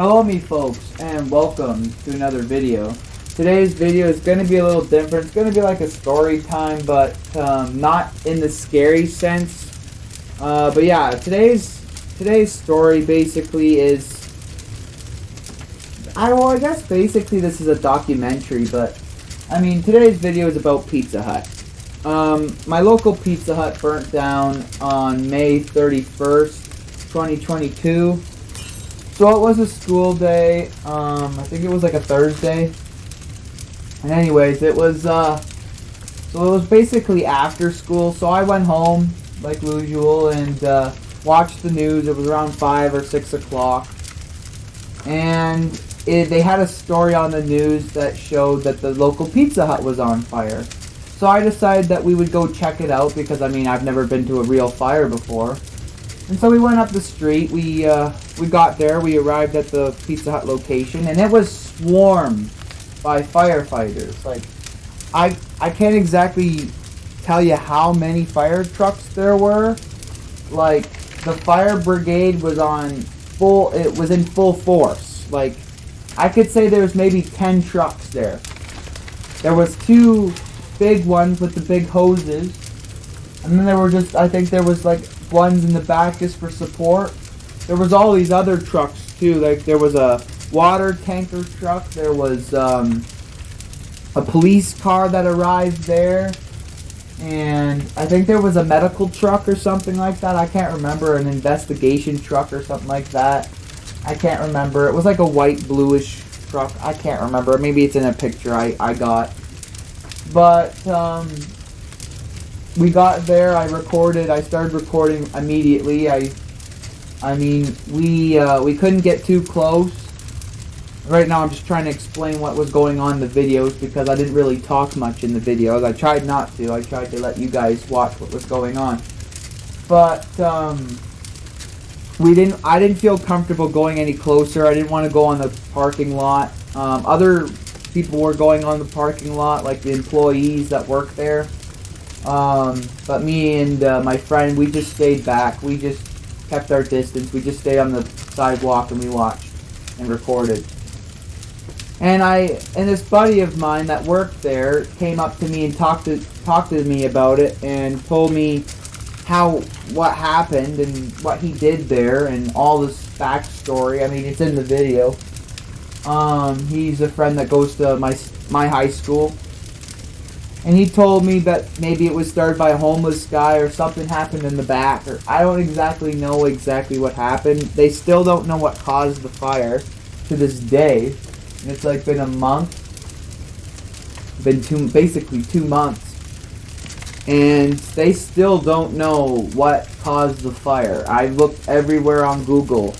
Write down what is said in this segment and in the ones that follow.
Hello me folks, and welcome to another video. Today's video is going to be a little different. It's going to be like a story time, but not in the scary sense. But yeah, today's story basically is, I guess basically this is a documentary, but I mean today's video is about Pizza Hut. My local Pizza Hut burnt down on May 31st, 2022. So it was a school day. I think it was like a Thursday. And anyways, it was basically after school. So I went home like usual and watched the news. It was around 5 or 6 o'clock, and they had a story on the news that showed that the local Pizza Hut was on fire. So I decided that we would go check it out because I mean I've never been to a real fire before. And so we went up the street. We got there. We arrived at the Pizza Hut location, and it was swarmed by firefighters. Like, I can't exactly tell you how many fire trucks there were. Like, the fire brigade was in full force. Like, I could say there was maybe 10 trucks there. There was 2 big ones with the big hoses, and then there were I think there was like ones in the back just for support. There was all these other trucks too, like there was a water tanker truck, there was a police car that arrived there, and I think there was a medical truck or something like that. I can't remember, an investigation truck or something like that. I can't remember. It was like a white bluish truck. I can't remember. Maybe it's in a picture I got. But we got there. I started recording immediately. I mean, we couldn't get too close. Right now I'm just trying to explain what was going on in the videos because I didn't really talk much in the videos. I tried not to. I tried to let you guys watch what was going on. But I didn't feel comfortable going any closer. I didn't want to go on the parking lot. Other people were going on the parking lot, like the employees that work there. But me and my friend, we just stayed back. We just kept our distance. We just stayed on the sidewalk and we watched and recorded. And this buddy of mine that worked there came up to me and talked to me about it and told me what happened and what he did there and all this backstory. I mean, it's in the video. He's a friend that goes to my high school. And he told me that maybe it was started by a homeless guy or something happened in the back. Or I don't exactly know what happened. They still don't know what caused the fire to this day. And it's like been a month. Basically 2 months. And they still don't know what caused the fire. I looked everywhere on Google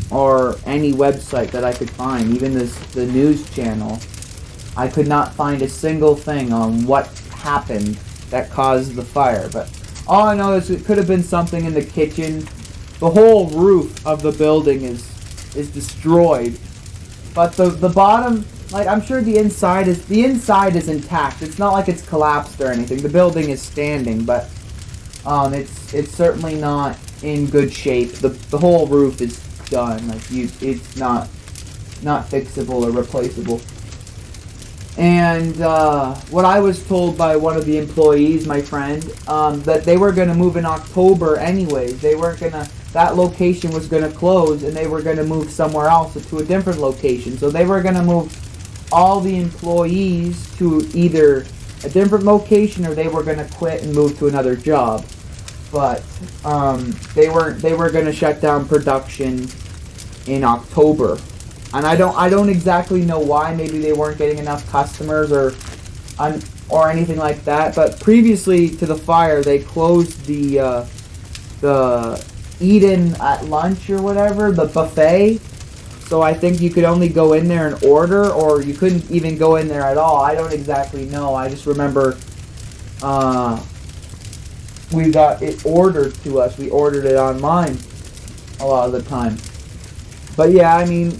or any website that I could find, even the news channel. I could not find a single thing on what happened that caused the fire. But all I know is it could have been something in the kitchen. The whole roof of the building is destroyed. But the bottom, like I'm sure the inside is intact. It's not like it's collapsed or anything. The building is standing, but it's certainly not in good shape. The whole roof is done. Like it's not fixable or replaceable. And what I was told by one of the employees, my friend, that they were going to move in October anyways. That location was going to close and they were going to move somewhere else to a different location. So they were going to move all the employees to either a different location or they were going to quit and move to another job. But they were going to shut down production in October. And I don't exactly know why. Maybe they weren't getting enough customers or anything like that. But previously to the fire, they closed the eat-in at lunch or whatever, the buffet. So I think you could only go in there and order, or you couldn't even go in there at all. I don't exactly know. I just remember we got it ordered to us. We ordered it online a lot of the time. But yeah, I mean,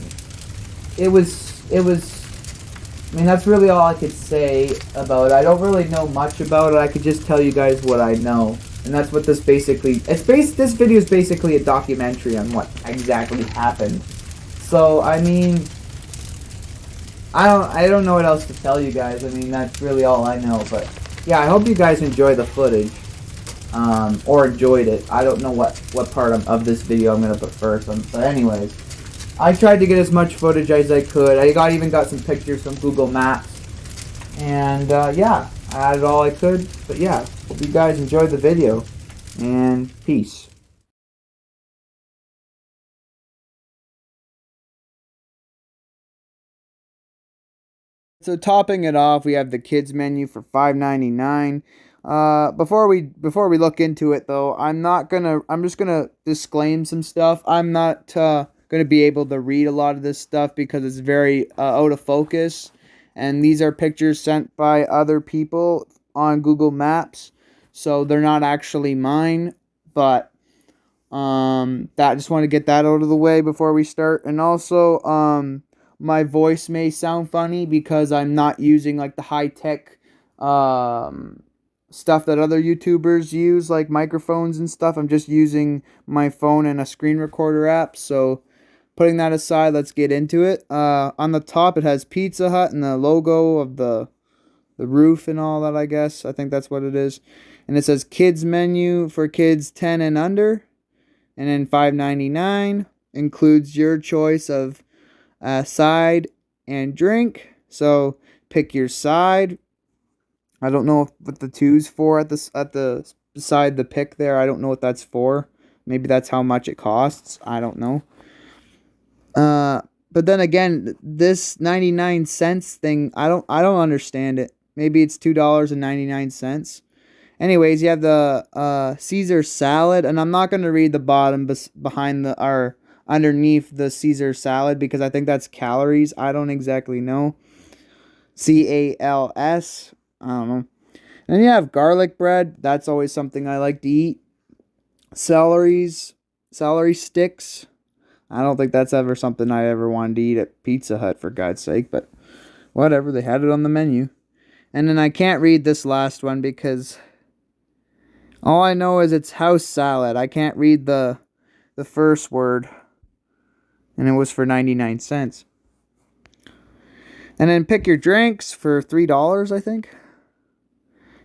it was, I mean, that's really all I could say about it. I don't really know much about it. I could just tell you guys what I know. And that's what this basically, this video is basically a documentary on what exactly happened So I mean, I don't know what else to tell you guys. I mean, that's really all I know. But yeah, I hope you guys enjoy the footage, or enjoyed it. I don't know what part of this video I'm gonna put first. But anyways, I tried to get as much footage as I could. I even got some pictures from Google Maps, and yeah, I added all I could. But yeah, hope you guys enjoyed the video, and peace. So topping it off, we have the kids menu for $5.99. Before we look into it though, I'm just gonna disclaim some stuff. I'm not gonna be able to read a lot of this stuff because it's very out of focus, and these are pictures sent by other people on Google Maps, so they're not actually mine. But that just want to get that out of the way before we start. And also, my voice may sound funny because I'm not using like the high tech stuff that other YouTubers use, like microphones and stuff. I'm just using my phone and a screen recorder app. So putting that aside, let's get into it. On the top, it has Pizza Hut and the logo of the roof and all that, I guess. I think that's what it is. And it says kids menu for kids 10 and under. And then $5.99 includes your choice of side and drink. So pick your side. I don't know what the two's for at the beside the pick there. I don't know what that's for. Maybe that's how much it costs. I don't know. But then again, this 99 cents thing, I don't understand it. Maybe it's $2.99. Anyways, you have the Caesar salad, and I'm not going to read the bottom behind or underneath the Caesar salad because I think that's calories. I don't exactly know. CALS. I don't know. And then you have garlic bread. That's always something I like to eat. Celery sticks. I don't think that's ever something I ever wanted to eat at Pizza Hut, for God's sake, but whatever. They had it on the menu. And then I can't read this last one because all I know is it's house salad. I can't read the first word. And it was for 99 cents. And then pick your drinks for $3, I think.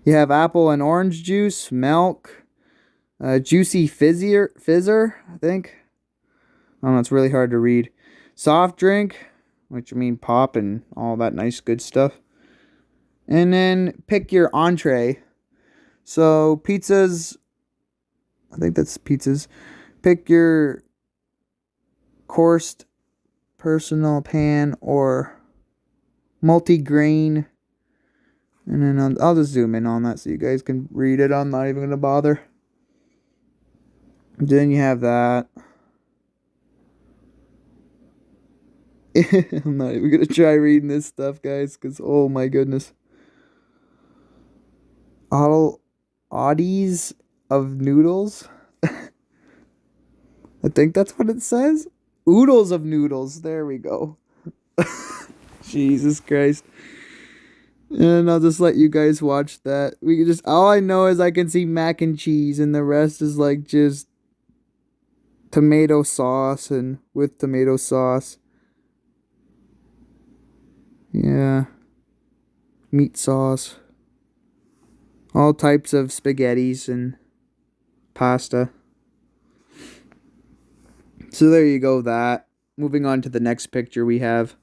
You have apple and orange juice, milk, juicy fizzer, I think. I don't know, it's really hard to read. Soft drink, which I mean pop and all that nice good stuff. And then pick your entree. So pizzas, I think that's pizzas. Pick your coursed personal pan or multi-grain. And then I'll just zoom in on that so you guys can read it. I'm not even going to bother. Then you have that. I'm not even going to try reading this stuff, guys, because oh my goodness. Oddies of noodles. I think that's what it says. Oodles of noodles. There we go. Jesus Christ. And I'll just let you guys watch that. We can just, all I know is I can see mac and cheese, and the rest is like just tomato sauce and with tomato sauce. Yeah. Meat sauce. All types of spaghettis and pasta. So there you go, that. Moving on to the next picture we have.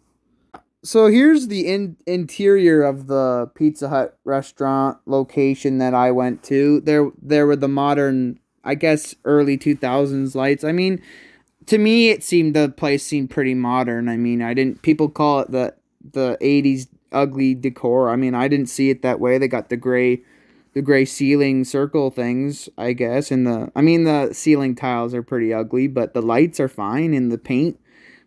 So here's the interior of the Pizza Hut restaurant location that I went to. There were the modern, I guess, early 2000s lights. I mean, to me, the place seemed pretty modern. I mean, people call it the 80s ugly decor. I mean, I didn't see it that way. They got the gray ceiling circle things, I guess. And the ceiling tiles are pretty ugly, but the lights are fine, and the paint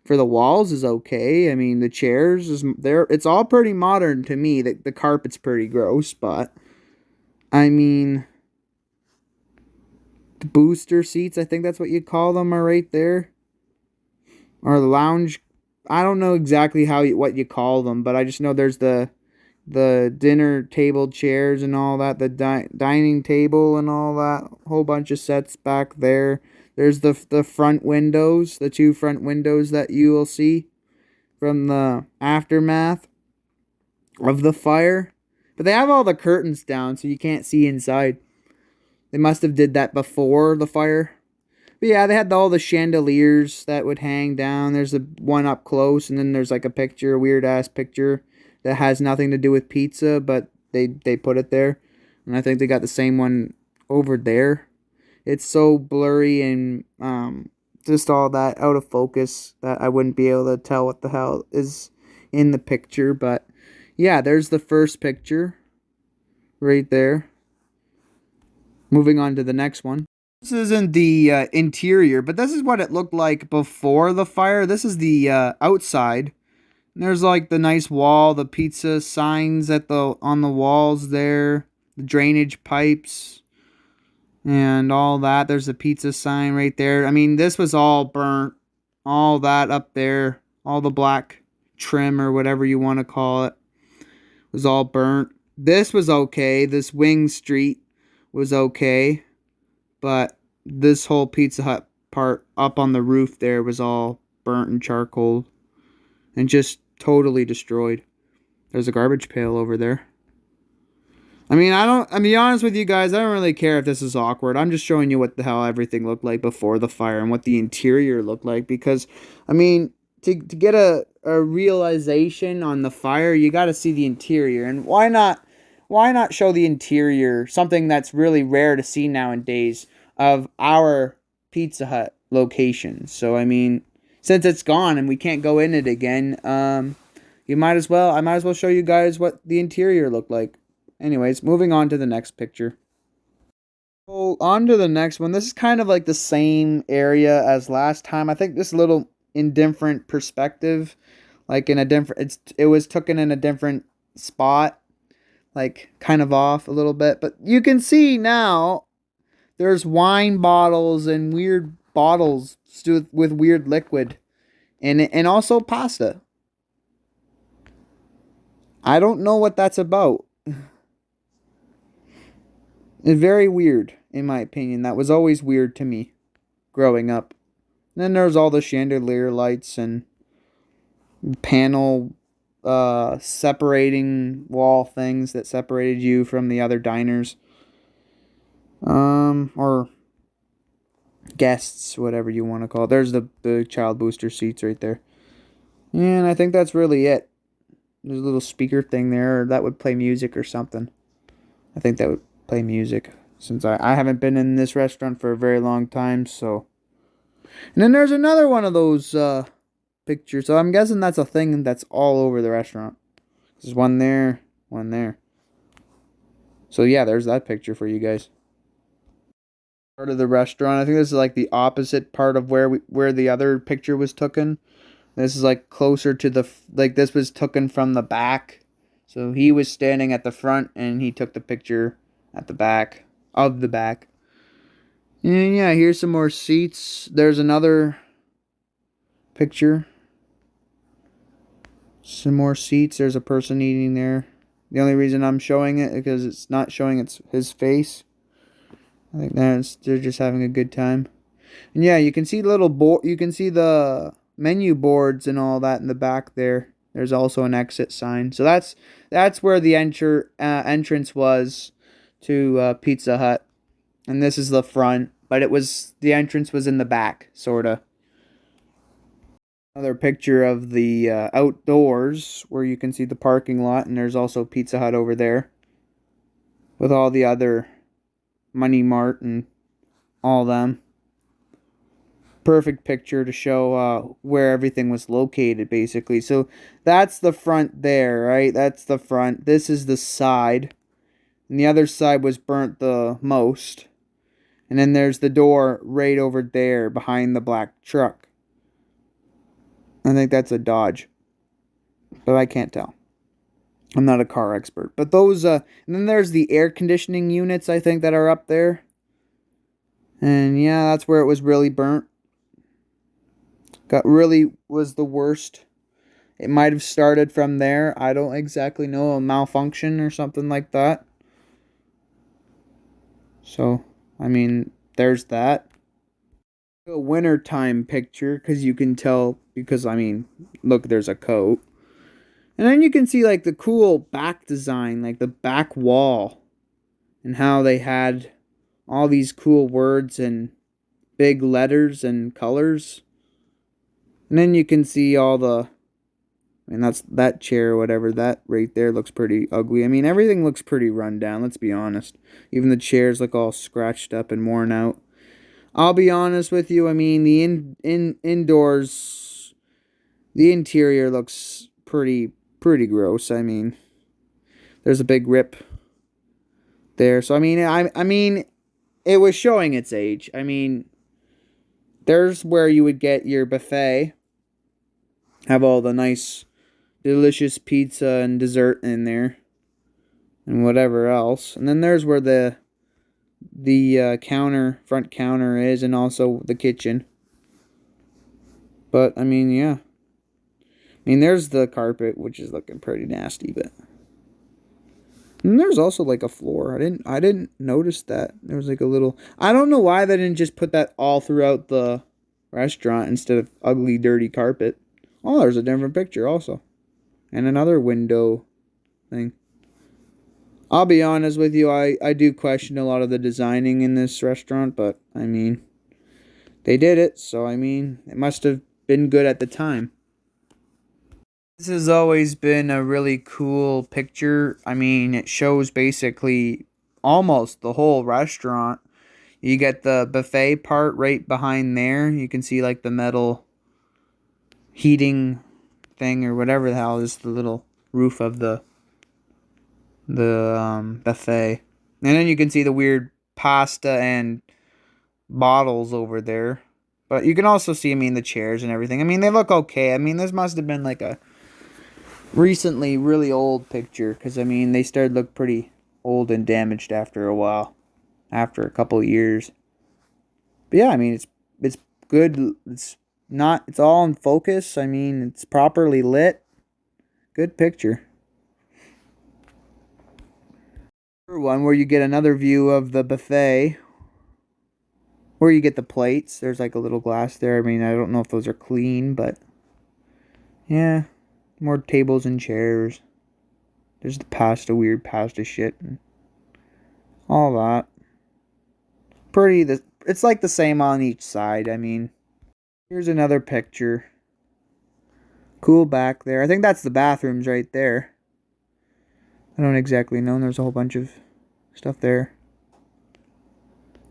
for the walls is okay. I mean, the chairs it's all pretty modern to me. The carpet's pretty gross, but I mean, the booster seats, I think that's what you call them, are right there. Or the lounge. I don't know exactly what you call them, but I just know there's the dinner table chairs and all that, the dining table and all that, whole bunch of sets back there. There's the front windows, the two front windows that you will see from the aftermath of the fire. But they have all the curtains down so you can't see inside. They must have did that before the fire. But yeah, they had all the chandeliers that would hang down. There's the one up close, and then there's like a picture, a weird ass picture that has nothing to do with pizza, but they put it there. And I think they got the same one over there. It's so blurry and just all that out of focus that I wouldn't be able to tell what the hell is in the picture. But yeah, there's the first picture right there. Moving on to the next one. This isn't the interior, but this is what it looked like before the fire. This is the outside. There's like the nice wall, the pizza signs on the walls there, the drainage pipes, and all that. There's a pizza sign right there. I mean, this was all burnt. All that up there, all the black trim or whatever you want to call it, was all burnt. This was okay. This Wing Street was okay. But this whole Pizza Hut part up on the roof there was all burnt and charcoal and just totally destroyed. There's a garbage pail over there. I mean, I'll be honest with you guys, I don't really care if this is awkward. I'm just showing you what the hell everything looked like before the fire and what the interior looked like. Because, I mean, to get a realization on the fire, you got to see the interior. And why not show the interior, something that's really rare to see nowadays, of our Pizza Hut location. So, I mean, since it's gone and we can't go in it again, I might as well show you guys what the interior looked like. Anyways, moving on to the next picture. So, on to the next one. This is kind of like the same area as last time. I think this is a little in different perspective. Like in a different, it was taken in a different spot. Like kind of off a little bit. But you can see now there's wine bottles and weird bottles with weird liquid. And also pasta. I don't know what that's about. It's very weird, in my opinion. That was always weird to me growing up. And then there's all the chandelier lights and panel separating wall things that separated you from the other diners. Or guests, whatever you want to call it. There's the child booster seats right there. And I think that's really it. There's a little speaker thing there that would play music or something. I think that would play music, since I haven't been in this restaurant for a very long time, so. And then there's another one of those pictures, so I'm guessing that's a thing that's all over the restaurant. There's one there, one there. So yeah, there's that picture for you guys. Part of the restaurant. I think this is like the opposite part of where the other picture was taken. This is like closer to this was taken from the back. So he was standing at the front and he took the picture at the back of the back. And yeah, here's some more seats. There's another picture. Some more seats. There's a person eating there. The only reason I'm showing it is because it's not showing his face. I think they're just having a good time. And yeah, you can see you can see the menu boards and all that in the back there. There's also an exit sign. So that's where the entrance was to Pizza Hut. And this is the front, but the entrance was in the back, sorta. Another picture of the outdoors where you can see the parking lot, and there's also Pizza Hut over there with all the other Money Mart and all them. Perfect picture to show where everything was located, basically. So that's the front there, right? That's the front. This is the side. And the other side was burnt the most. And then there's the door right over there behind the black truck. I think that's a Dodge. But I can't tell. I'm not a car expert. But those, and then there's the air conditioning units, I think, that are up there. And yeah, that's where it was really burnt. Was the worst. It might have started from there. I don't exactly know, a malfunction or something like that. So, I mean, there's that. A wintertime picture, because you can tell, because I mean, look, there's a coat. And then you can see like the cool back design, like the back wall, and how they had all these cool words and big letters and colors. And then you can see all the, and that's that chair or whatever, that right there looks pretty ugly. I mean, everything looks pretty run down, let's be honest. Even the chairs look all scratched up and worn out. I'll be honest with you, I mean, the indoors, the interior looks pretty gross. I mean, there's a big rip there. So I mean it was showing its age. I mean, there's where you would get your buffet, have all the nice delicious pizza and dessert in there and whatever else. And then there's where the front counter is, and also the kitchen. But I mean, yeah. I mean, there's the carpet, which is looking pretty nasty, but and there's also like a floor. I didn't notice that. There was like a little, I don't know why they didn't just put that all throughout the restaurant instead of ugly dirty carpet. Oh, there's a different picture also. And another window thing. I'll be honest with you, I do question a lot of the designing in this restaurant, but I mean, they did it, so I mean, it must have been good at the time. This has always been a really cool picture. I mean, it shows basically almost the whole restaurant. You get the buffet part right behind there. You can see like the metal heating thing or whatever the hell is the little roof of the buffet. And then you can see the weird pasta and bottles over there. But you can also see, I mean, the chairs and everything. I mean, they look okay. I mean, this must have been like a recently really old picture, because I mean, they started to look pretty old and damaged after a while, after a couple of years. But yeah, I mean, it's good. It's all in focus. I mean, it's properly lit. Good picture. One where you get another view of the buffet, where you get the plates. There's like a little glass there. I mean, I don't know if those are clean, but yeah, more tables and chairs. There's the weird pasta shit, and all that. It's like the same on each side. I mean, here's another picture. Cool back there. I think that's the bathrooms right there. I don't exactly know. There's a whole bunch of stuff there.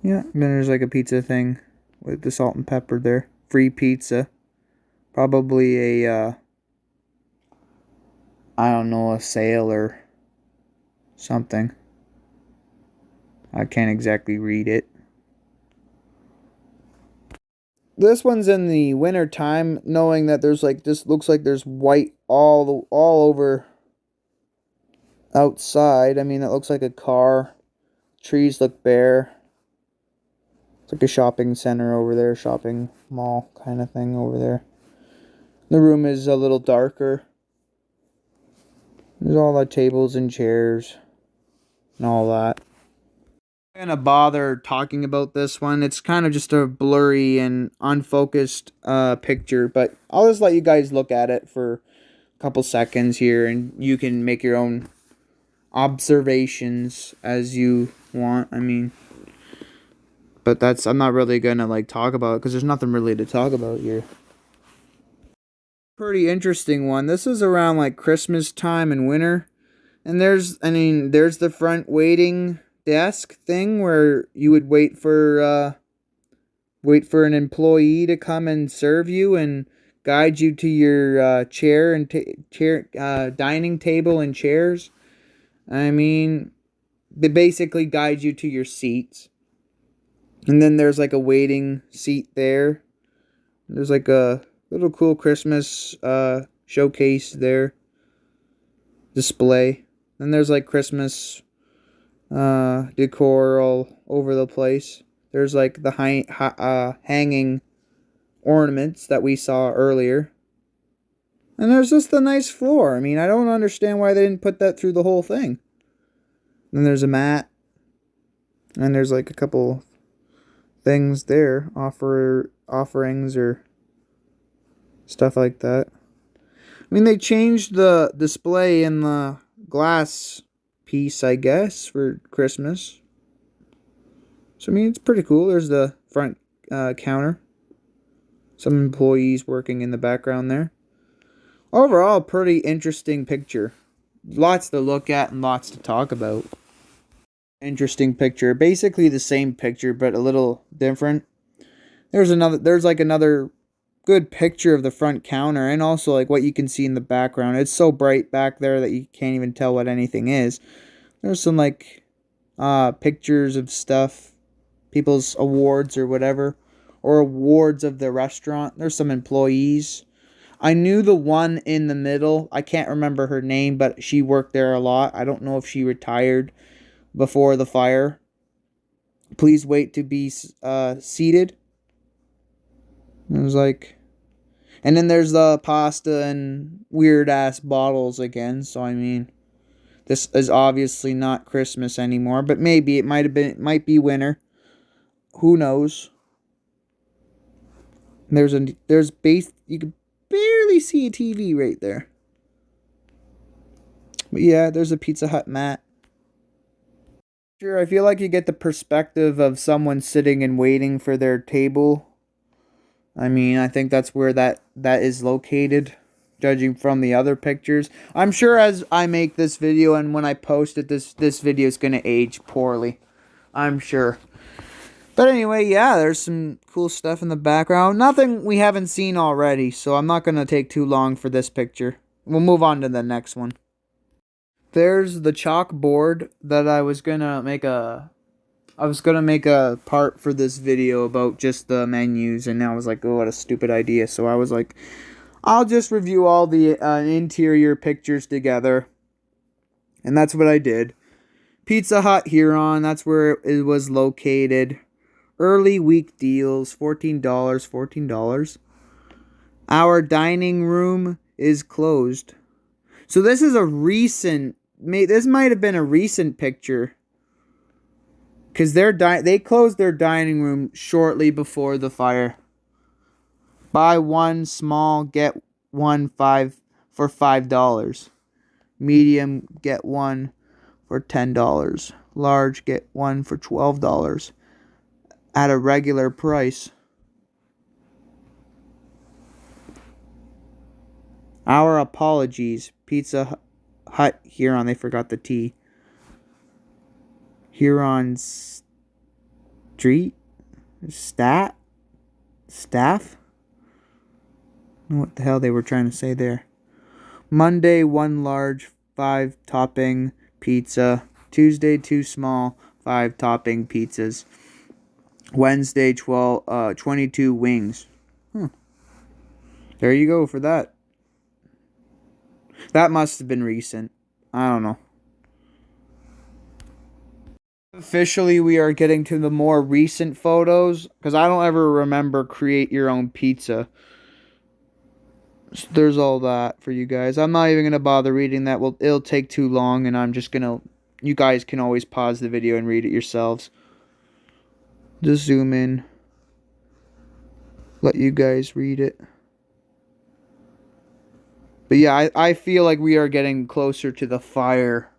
Yeah, and then there's like a pizza thing with the salt and pepper there. Free pizza. Probably I don't know, a sale or something. I can't exactly read it. This one's in the winter time, knowing that there's like, this looks like there's white all over outside. I mean, it looks like a car. Trees look bare. It's like a shopping center over there, shopping mall kind of thing over there. The room is a little darker. There's all the tables and chairs and all that. I'm gonna bother talking about this one. It's kind of just a blurry and unfocused picture, but I'll just let you guys look at it for a couple seconds here, and you can make your own observations as you want. I mean, but I'm not really gonna like talk about it because there's nothing really to talk about here. Pretty interesting one. This is around like Christmas time and winter, and there's the front waiting desk thing where you would wait for an employee to come and serve you and guide you to your dining table and chairs. I mean, they basically guide you to your seats. And then there's like a waiting seat there. There's like a little cool Christmas showcase there. Display. And there's like Christmas decor all over the place. There's like the hanging ornaments that we saw earlier. And there's just the nice floor. I mean, I don't understand why they didn't put that through the whole thing. Then there's a mat. And there's like a couple things there offerings or stuff like that. I mean, they changed the display in the glass piece, I guess, for Christmas. So, I mean, it's pretty cool. There's the front counter. Some employees working in the background there. Overall, pretty interesting picture. Lots to look at and lots to talk about. Interesting picture. Basically the same picture, but a little different. There's like another good picture of the front counter and also like what you can see in the background. It's so bright back there that you can't even tell what anything is. There's some like pictures of stuff, people's awards or whatever, or awards of the restaurant. There's some employees. I knew the one in the middle. I can't remember her name, but she worked there a lot. I don't know if she retired before the fire. Please wait to be seated. It was like, and then there's the pasta and weird ass bottles again. So I mean, this is obviously not Christmas anymore, but maybe it might be winter. Who knows? There's base. You can barely see a TV right there. But yeah, there's a Pizza Hut mat. Sure, I feel like you get the perspective of someone sitting and waiting for their table. I mean, I think that's where that is located, judging from the other pictures. I'm sure as I make this video and when I post it, this video is going to age poorly. I'm sure. But anyway, yeah, there's some cool stuff in the background. Nothing we haven't seen already, so I'm not going to take too long for this picture. We'll move on to the next one. There's the chalkboard that I was going to make a part for this video about just the menus, and now I was like, oh, what a stupid idea. So I was like, I'll just review all the interior pictures together. And that's what I did. Pizza Hut Huron, that's where it was located. Early week deals, $14, $14. Our dining room is closed. So this is this might have been a recent picture. Because they closed their dining room shortly before the fire. Buy one small, get one for $5. Medium, get one for $10. Large, get one for $12. At a regular price. Our apologies. Pizza Hut Huron. They forgot the T. Huron Street? Staff? I don't know what the hell they were trying to say there. Monday, 1 large, 5 topping pizza. Tuesday, 2 small, 5 topping pizzas. Wednesday, 22 wings. There you go for that. That must have been recent. I don't know. Officially, we are getting to the more recent photos, because I don't ever remember create your own pizza. So there's all that for you guys. I'm not even going to bother reading that. It'll take too long, and I'm just going to... You guys can always pause the video and read it yourselves. Just zoom in. Let you guys read it. But yeah, I feel like we are getting closer to the fire.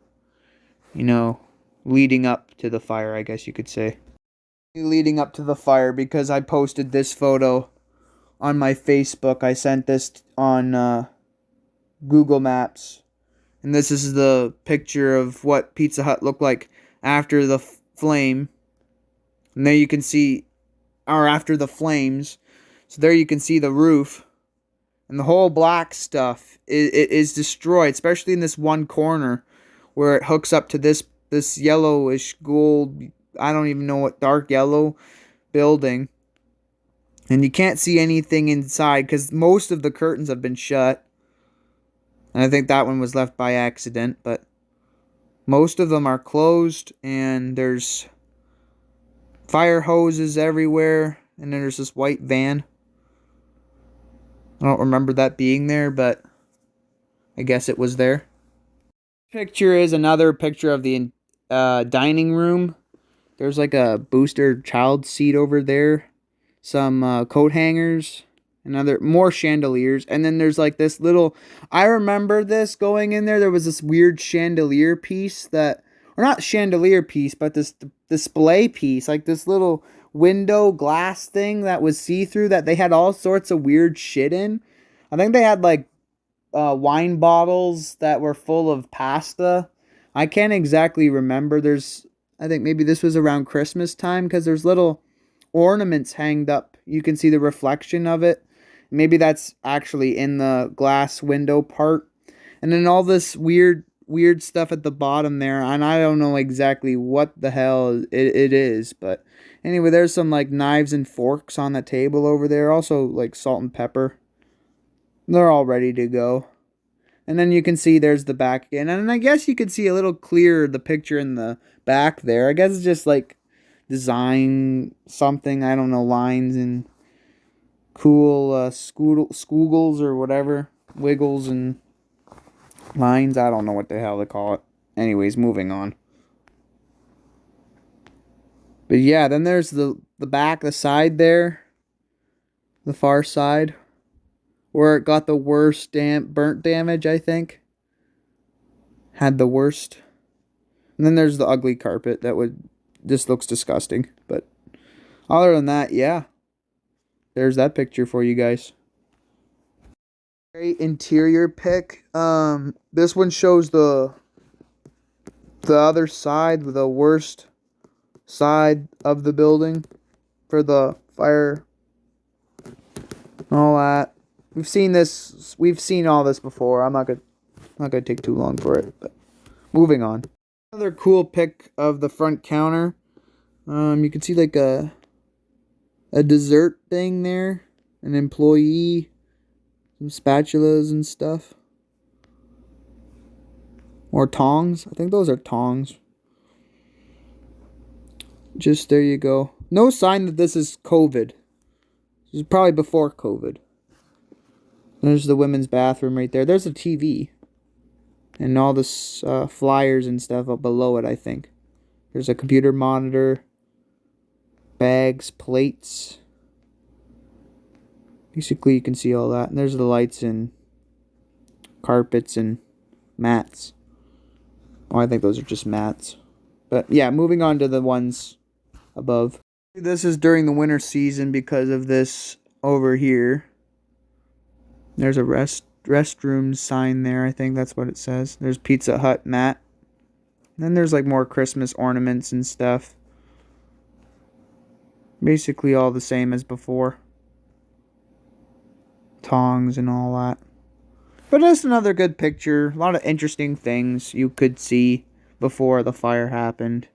You know, leading up to the fire, I guess you could say. Leading up to the fire, because I posted this photo on my Facebook. I sent this on Google Maps. And this is the picture of what Pizza Hut looked like after the flame. And there you can see, or after the flames. So there you can see the roof. And the whole black stuff is destroyed, especially in this one corner where it hooks up to this yellowish gold, I don't even know what, dark yellow building. And you can't see anything inside because most of the curtains have been shut. And I think that one was left by accident, but most of them are closed, and there's fire hoses everywhere, and then there's this white van. I don't remember that being there, but I guess it was there. Picture is another picture of the dining room. There's like a booster child seat over there. some coat hangers, and more chandeliers. And then there's like this little, I remember this going in there. There was this weird chandelier piece that, or not chandelier piece, but this display piece, like this little window glass thing that was see-through that they had all sorts of weird shit in. I think they had like wine bottles that were full of pasta. I can't exactly remember. I think maybe this was around Christmas time because there's little ornaments hanged up. You can see the reflection of it. Maybe that's actually in the glass window part. And then all this weird stuff at the bottom there. And I don't know exactly what the hell it is. But anyway, there's some like knives and forks on the table over there. Also like salt and pepper. They're all ready to go. And then you can see there's the back again. And I guess you could see a little clearer the picture in the back there. I guess it's just like design something. I don't know, lines and cool squiggles or whatever. Wiggles and lines. I don't know what the hell they call it. Anyways, moving on. But yeah, then there's the back, the side there. The far side. Where it got the worst burnt damage, I think. Had the worst. And then there's the ugly carpet that just looks disgusting. But other than that, yeah. There's that picture for you guys. Great interior pic. This one shows the other side, the worst side of the building for the fire. All that. We've seen this. We've seen all this before. I'm not gonna take too long for it. But moving on. Another cool pic of the front counter. You can see like a dessert thing there, an employee, some spatulas and stuff, or tongs. I think those are tongs. Just there you go. No sign that this is COVID. This is probably before COVID. There's the women's bathroom right there. There's a TV. And all this flyers and stuff up below it, I think. There's a computer monitor. Bags, plates. Basically, you can see all that. And there's the lights and carpets and mats. Oh, I think those are just mats. But yeah, moving on to the ones above. This is during the winter season because of this over here. There's a restroom sign there. I think that's what it says. There's Pizza Hut mat. Then there's like more Christmas ornaments and stuff. Basically all the same as before. Tongs and all that. But that's another good picture. A lot of interesting things you could see before the fire happened.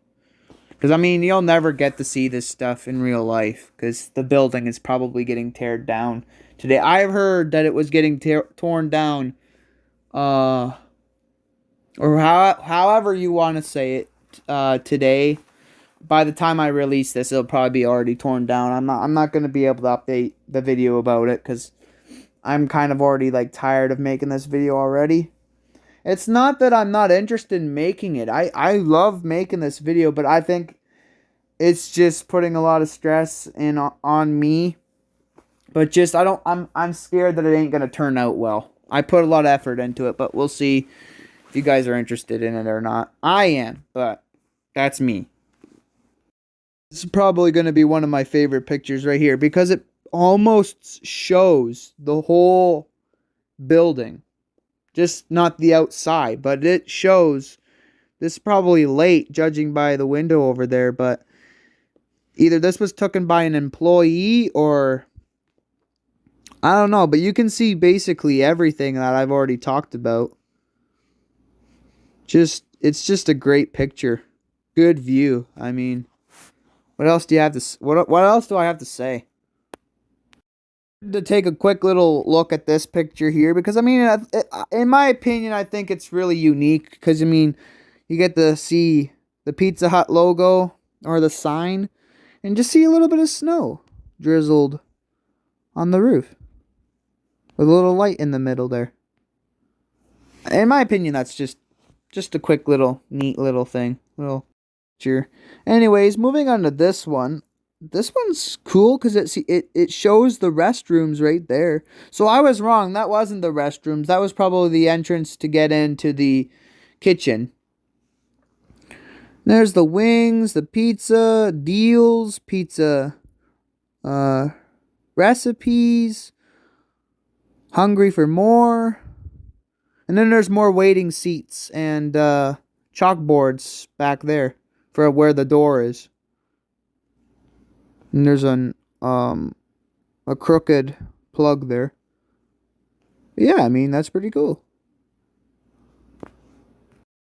Because, I mean, you'll never get to see this stuff in real life. Because the building is probably getting teared down today. I've heard that it was getting torn down. Or however you want to say it today. By the time I release this, it'll probably be already torn down. I'm not going to be able to update the video about it. Because I'm kind of already like tired of making this video already. It's not that I'm not interested in making it. I love making this video, but I think it's just putting a lot of stress on me. But just I'm scared that it ain't gonna turn out well. I put a lot of effort into it, but we'll see if you guys are interested in it or not. I am, but that's me. This is probably gonna be one of my favorite pictures right here because it almost shows the whole building. Just not the outside, but it shows. This is probably late, judging by the window over there, but either this was taken by an employee or I don't know, but you can see basically everything that I've already talked about. It's just a great picture. Good view. I mean, what else do you have to what else do I have to say? To take a quick little look at this picture here because I mean in my opinion I think it's really unique because I mean you get to see the Pizza Hut logo or the sign and just see a little bit of snow drizzled on the roof with a little light in the middle there. In my opinion that's just a quick little neat little thing, little picture. Anyways, moving on to this one. This one's cool because it shows the restrooms right there. So I was wrong. That wasn't the restrooms. That was probably the entrance to get into the kitchen. There's the wings, the pizza, deals, pizza, recipes, hungry for more. And then there's more waiting seats and chalkboards back there for where the door is. And there's a crooked plug there. Yeah, I mean, that's pretty cool.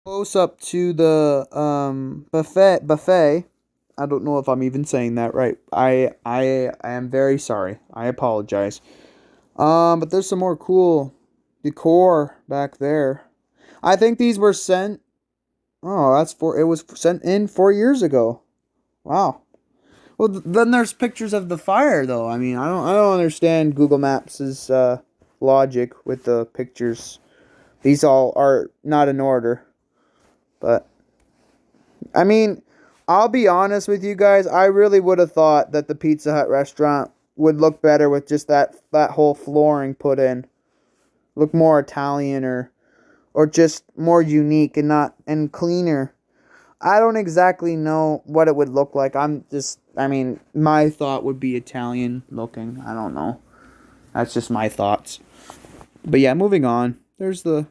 Close up to the buffet. I don't know if I'm even saying that right. I am very sorry. I apologize. But there's some more cool decor back there. I think these were sent. Oh, it was sent in 4 years ago. Wow. Well, then there's pictures of the fire, though. I mean, I don't understand Google Maps' logic with the pictures. These all are not in order. But, I mean, I'll be honest with you guys. I really would have thought that the Pizza Hut restaurant would look better with just that whole flooring put in. Look more Italian or just more unique and cleaner. I don't exactly know what it would look like. My thought would be Italian looking. I don't know. That's just my thoughts. But yeah, moving on. There's the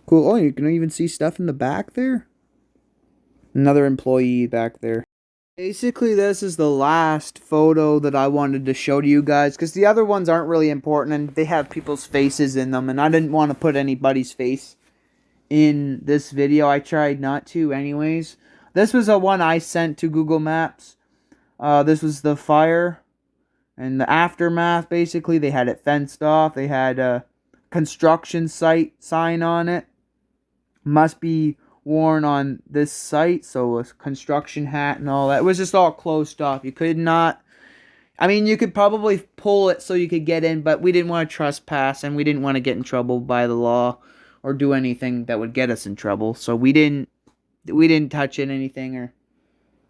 cool. Oh, you can even see stuff in the back there. Another employee back there. Basically, this is the last photo that I wanted to show to you guys, because the other ones aren't really important and they have people's faces in them, and I didn't want to put anybody's face in this video. I tried not to anyways. This was a one I sent to Google Maps. This was the fire and the aftermath. Basically, they had it fenced off. They had a construction site sign on it. Must be worn on this site, so a construction hat and all that. It was just all closed off. You could not, I mean, you could probably pull it so you could get in, but we didn't want to trespass and we didn't want to get in trouble by the law or do anything that would get us in trouble. So we didn't touch it anything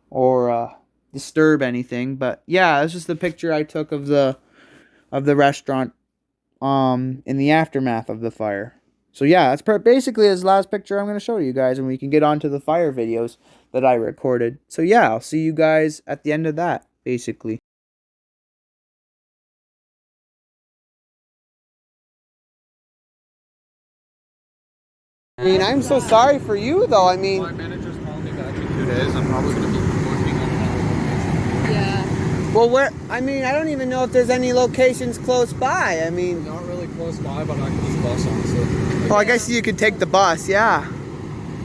or disturb anything. But yeah, this is the picture I took of the restaurant in the aftermath of the fire. So yeah, that's basically his last picture I'm going to show you guys, and we can get on to the fire videos that I recorded. So yeah, I'll see you guys at the end of that, basically. I mean, I'm so sorry for you, though. I mean, my manager's calling me back in 2 days. I'm probably going to be working on another location. Yeah. Well, I don't even know if there's any locations close by. I mean, not really close by, but I can just bus, honestly. Oh, I guess you could take the bus, yeah.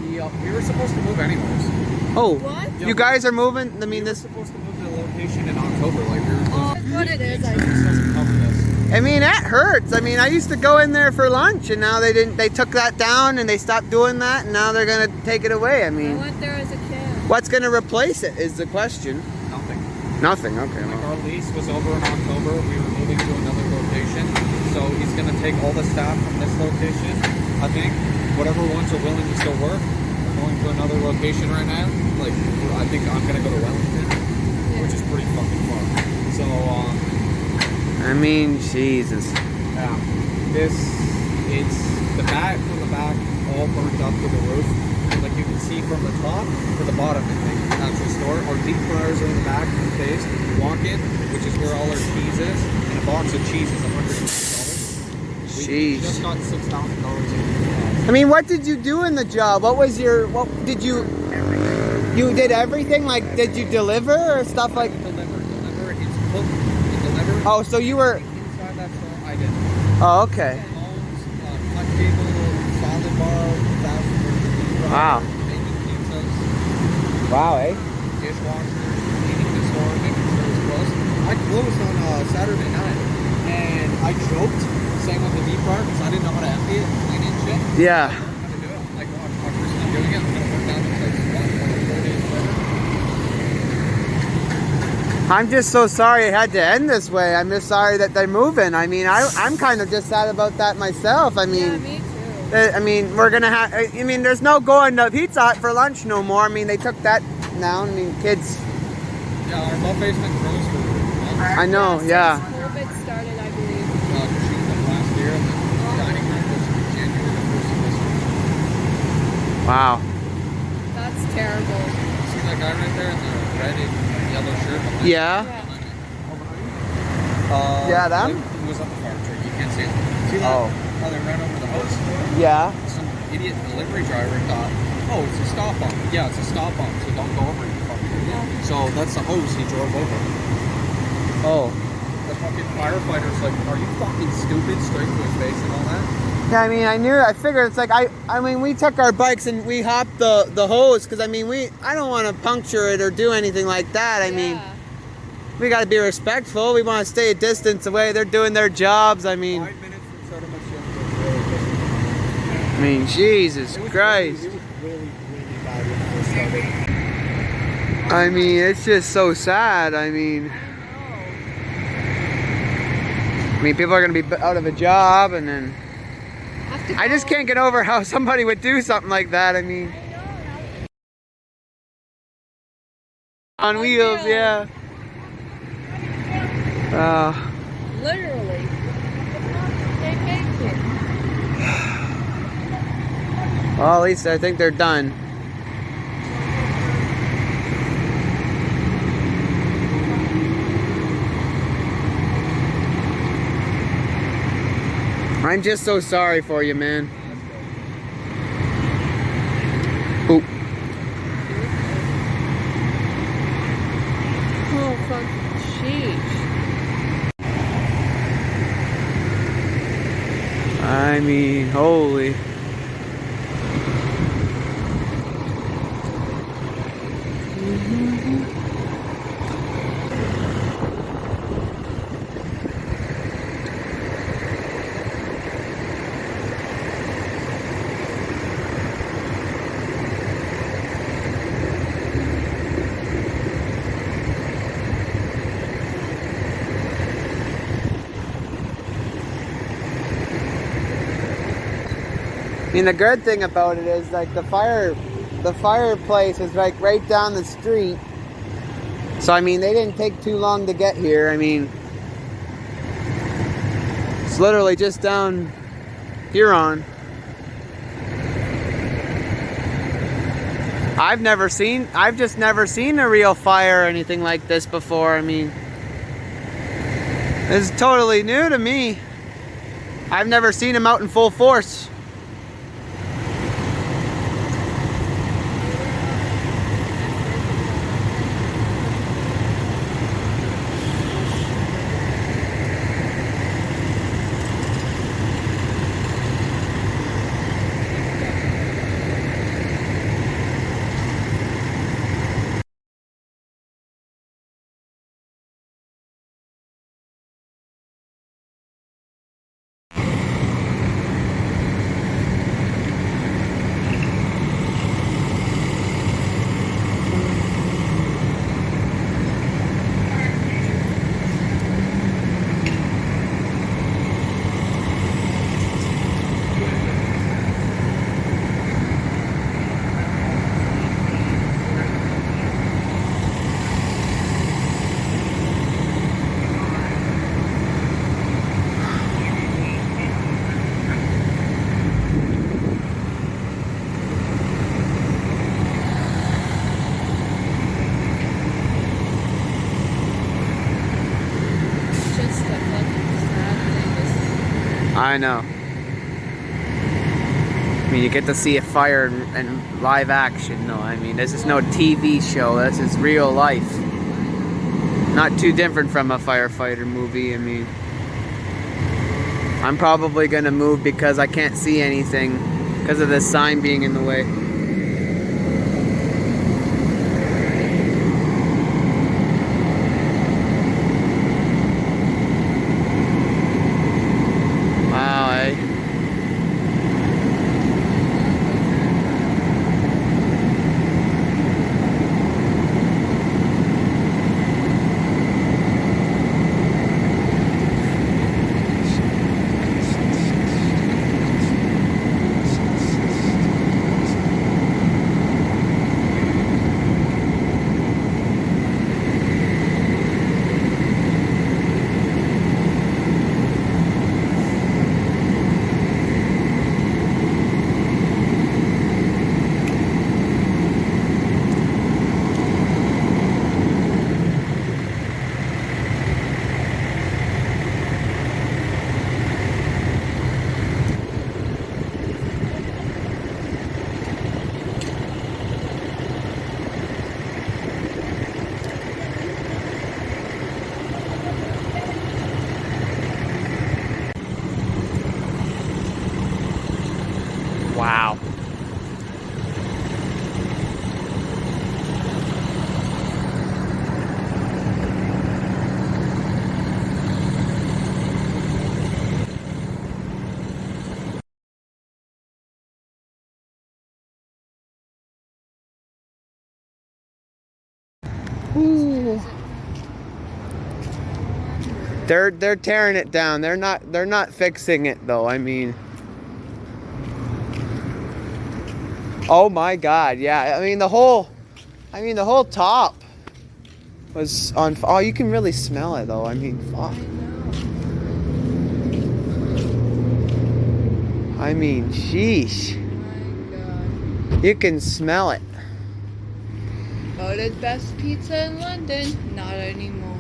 We were supposed to move anyways. Oh, what? You guys are moving? I mean, we were supposed to move to the location in October. Like, we were supposed to what it is, doesn't cover this. I mean, that hurts. I mean, I used to go in there for lunch, and now they took that down, and they stopped doing that, and now they're going to take it away. I mean, I went there as a kid. What's going to replace it is the question. Nothing, okay. Like, our lease was over in October. We were moving to another location. So he's going to take all the staff from this location. I think whatever ones are willing to still work are going to another location right now. Like, I think I'm going to go to Wellington, which is pretty fucking far. So, I mean, Jesus. Yeah. It's the back, from the back, all burned up to the roof. Like, you can see from the top to the bottom, I think, that's the store. Our deep fryers are in the back of the face. Walk in, which is where all our cheese is. And a box of cheese is $150. We just got $6,000 in. I mean, what did you do in the job? You did everything? Like, did you deliver or stuff like? Deliver, it's cook, and deliver. Oh, so you were inside that store, I did. Oh, okay. Phones, cut cable, solid bar, Wow. making pizzas. Wow, eh? Dishwasher, cleaning the store, making sure it was closed. I closed on Saturday night, and I choked. Same with the deep fryer, because I didn't know how to empty it and clean it and shit. Yeah. I don't know how to do it. Like, our person I'm doing it, I'm gonna work down the place 4 days later. I'm just so sorry it had to end this way. I'm just sorry that they're moving. I mean, I'm kind of just sad about that myself. I mean, Yeah, me too. I mean, we're gonna have. I mean, there's no going to Pizza Hut for lunch no more. I mean, they took that down. I mean, kids Yeah, our above basement froze for months. I know, Since yeah. COVID started, I believe. Shooting up last year, and then dining room was January the 1st of this year. Wow. That's terrible. See that guy right there in the red and yellow shirt? Behind Yeah. Yeah. Yeah, them? He was on the far tree. You can't see him. See that? Oh. How they ran over the hose? Yeah. Some idiot delivery driver thought, oh, it's a stop bump. Yeah, it's a stop bump, so don't go over, you fucking idiot. So that's the hose he drove over. Oh. The fucking firefighter's like, are you fucking stupid? Straight to his face and all that. Yeah, I mean, I figured it's like, I mean, we took our bikes and we hopped the hose, because I mean, I don't want to puncture it or do anything like that. I mean, we got to be respectful. We want to stay a distance away. They're doing their jobs. I mean, 5 minutes from start of my shift was really good. I mean, Jesus It was Christ. Really, really bad when it first started. I mean, it's just so sad. I mean, people are going to be out of a job, and then I just can't get over how somebody would do something like that. I mean, on wheels, yeah. Literally. They baked it. Well, at least I think they're done. I'm just so sorry for you, man. Oop. Oh, fuck. Sheesh. I mean, holy. I mean, the good thing about it is like the fireplace is like right down the street. So I mean, they didn't take too long to get here. I mean, it's literally just down Huron. I've just never seen a real fire or anything like this before. I mean, this is totally new to me. I've never seen them out in full force. Just a fucking sad thing. I know. I mean, you get to see a fire in live action. No, I mean, this is no TV show. This is real life. Not too different from a firefighter movie. I mean, I'm probably gonna move because I can't see anything because of this sign being in the way. Wow, eh? Ooh. They're tearing it down. They're not fixing it though. I mean, oh my God, yeah. I mean the whole top was on. Oh, you can really smell it though. I mean, fuck. I mean, sheesh. My God. You can smell it. Voted best pizza in London. Not anymore.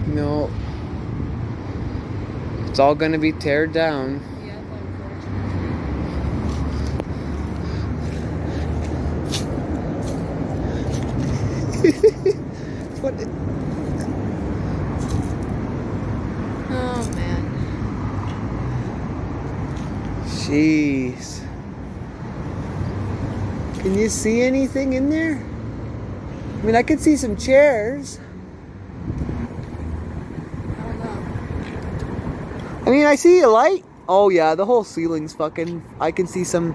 No. It's all gonna be teared down. Yeah, What? oh man. Jeez. Can you see anything in there? I mean, I could see some chairs. I don't know. I mean, I see a light. Oh yeah, the whole ceiling's fucking. I can see some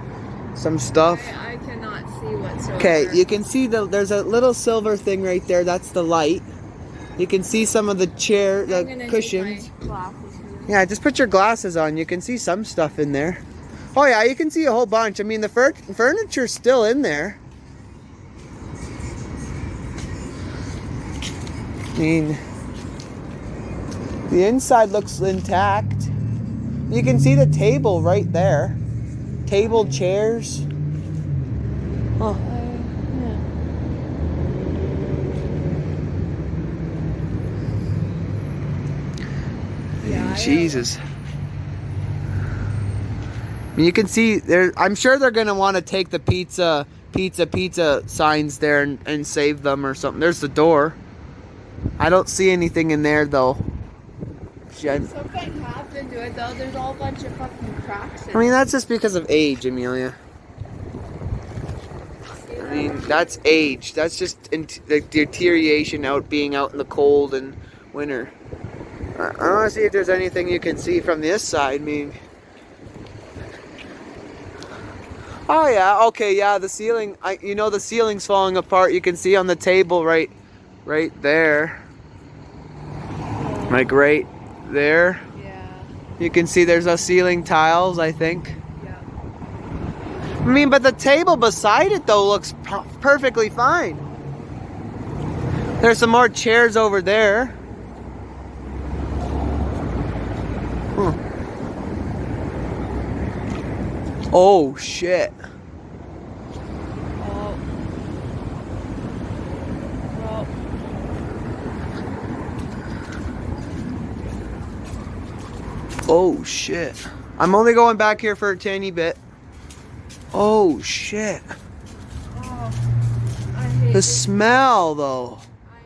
stuff. I cannot see whatsoever. Okay, you can see there's a little silver thing right there. That's the light. You can see some of the the cushions. Yeah, just put your glasses on. You can see some stuff in there. Oh yeah, you can see a whole bunch. I mean, the furniture's still in there. I mean, the inside looks intact. You can see the table right there. Table, chairs. Huh. Yeah, Jesus. I mean, you can see there. I'm sure they're gonna want to take the pizza signs there and save them or something. There's the door. I don't see anything in there though. Something happened to it though. There's all a bunch of fucking cracks in I mean, it. that's just because of age, Amelia. I mean, that's age. That's just the deterioration being out in the cold and winter. I want to see if there's anything you can see from this side. I mean, oh yeah, okay, yeah. The ceiling. The ceiling's falling apart. You can see on the table right there, like right there. Yeah. You can see there's a ceiling tiles, I think. Yeah. I mean, but the table beside it though looks perfectly fine. There's some more chairs over there. Huh. Oh shit. Oh. Well. Oh shit. I'm only going back here for a tiny bit. Oh shit. Oh. I hate The this. smell though. I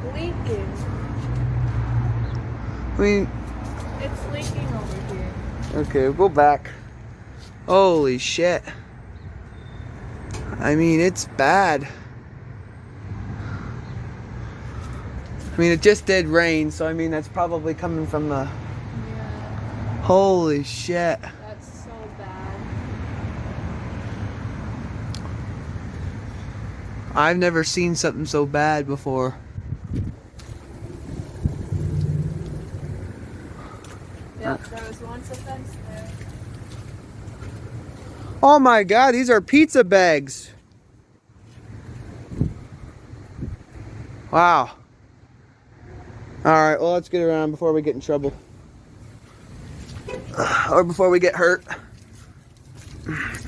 know. Leaking. I mean, It's leaking over here. okay, we'll go back. Holy shit. I mean, it's bad. I mean, it just did rain, so I mean, that's probably coming from the... Yeah. Holy shit. That's so bad. I've never seen something so bad before. Yep, there was once a fence there. Oh my god, these are pizza bags. Wow. Alright, well, let's get around before we get in trouble. Or before we get hurt. I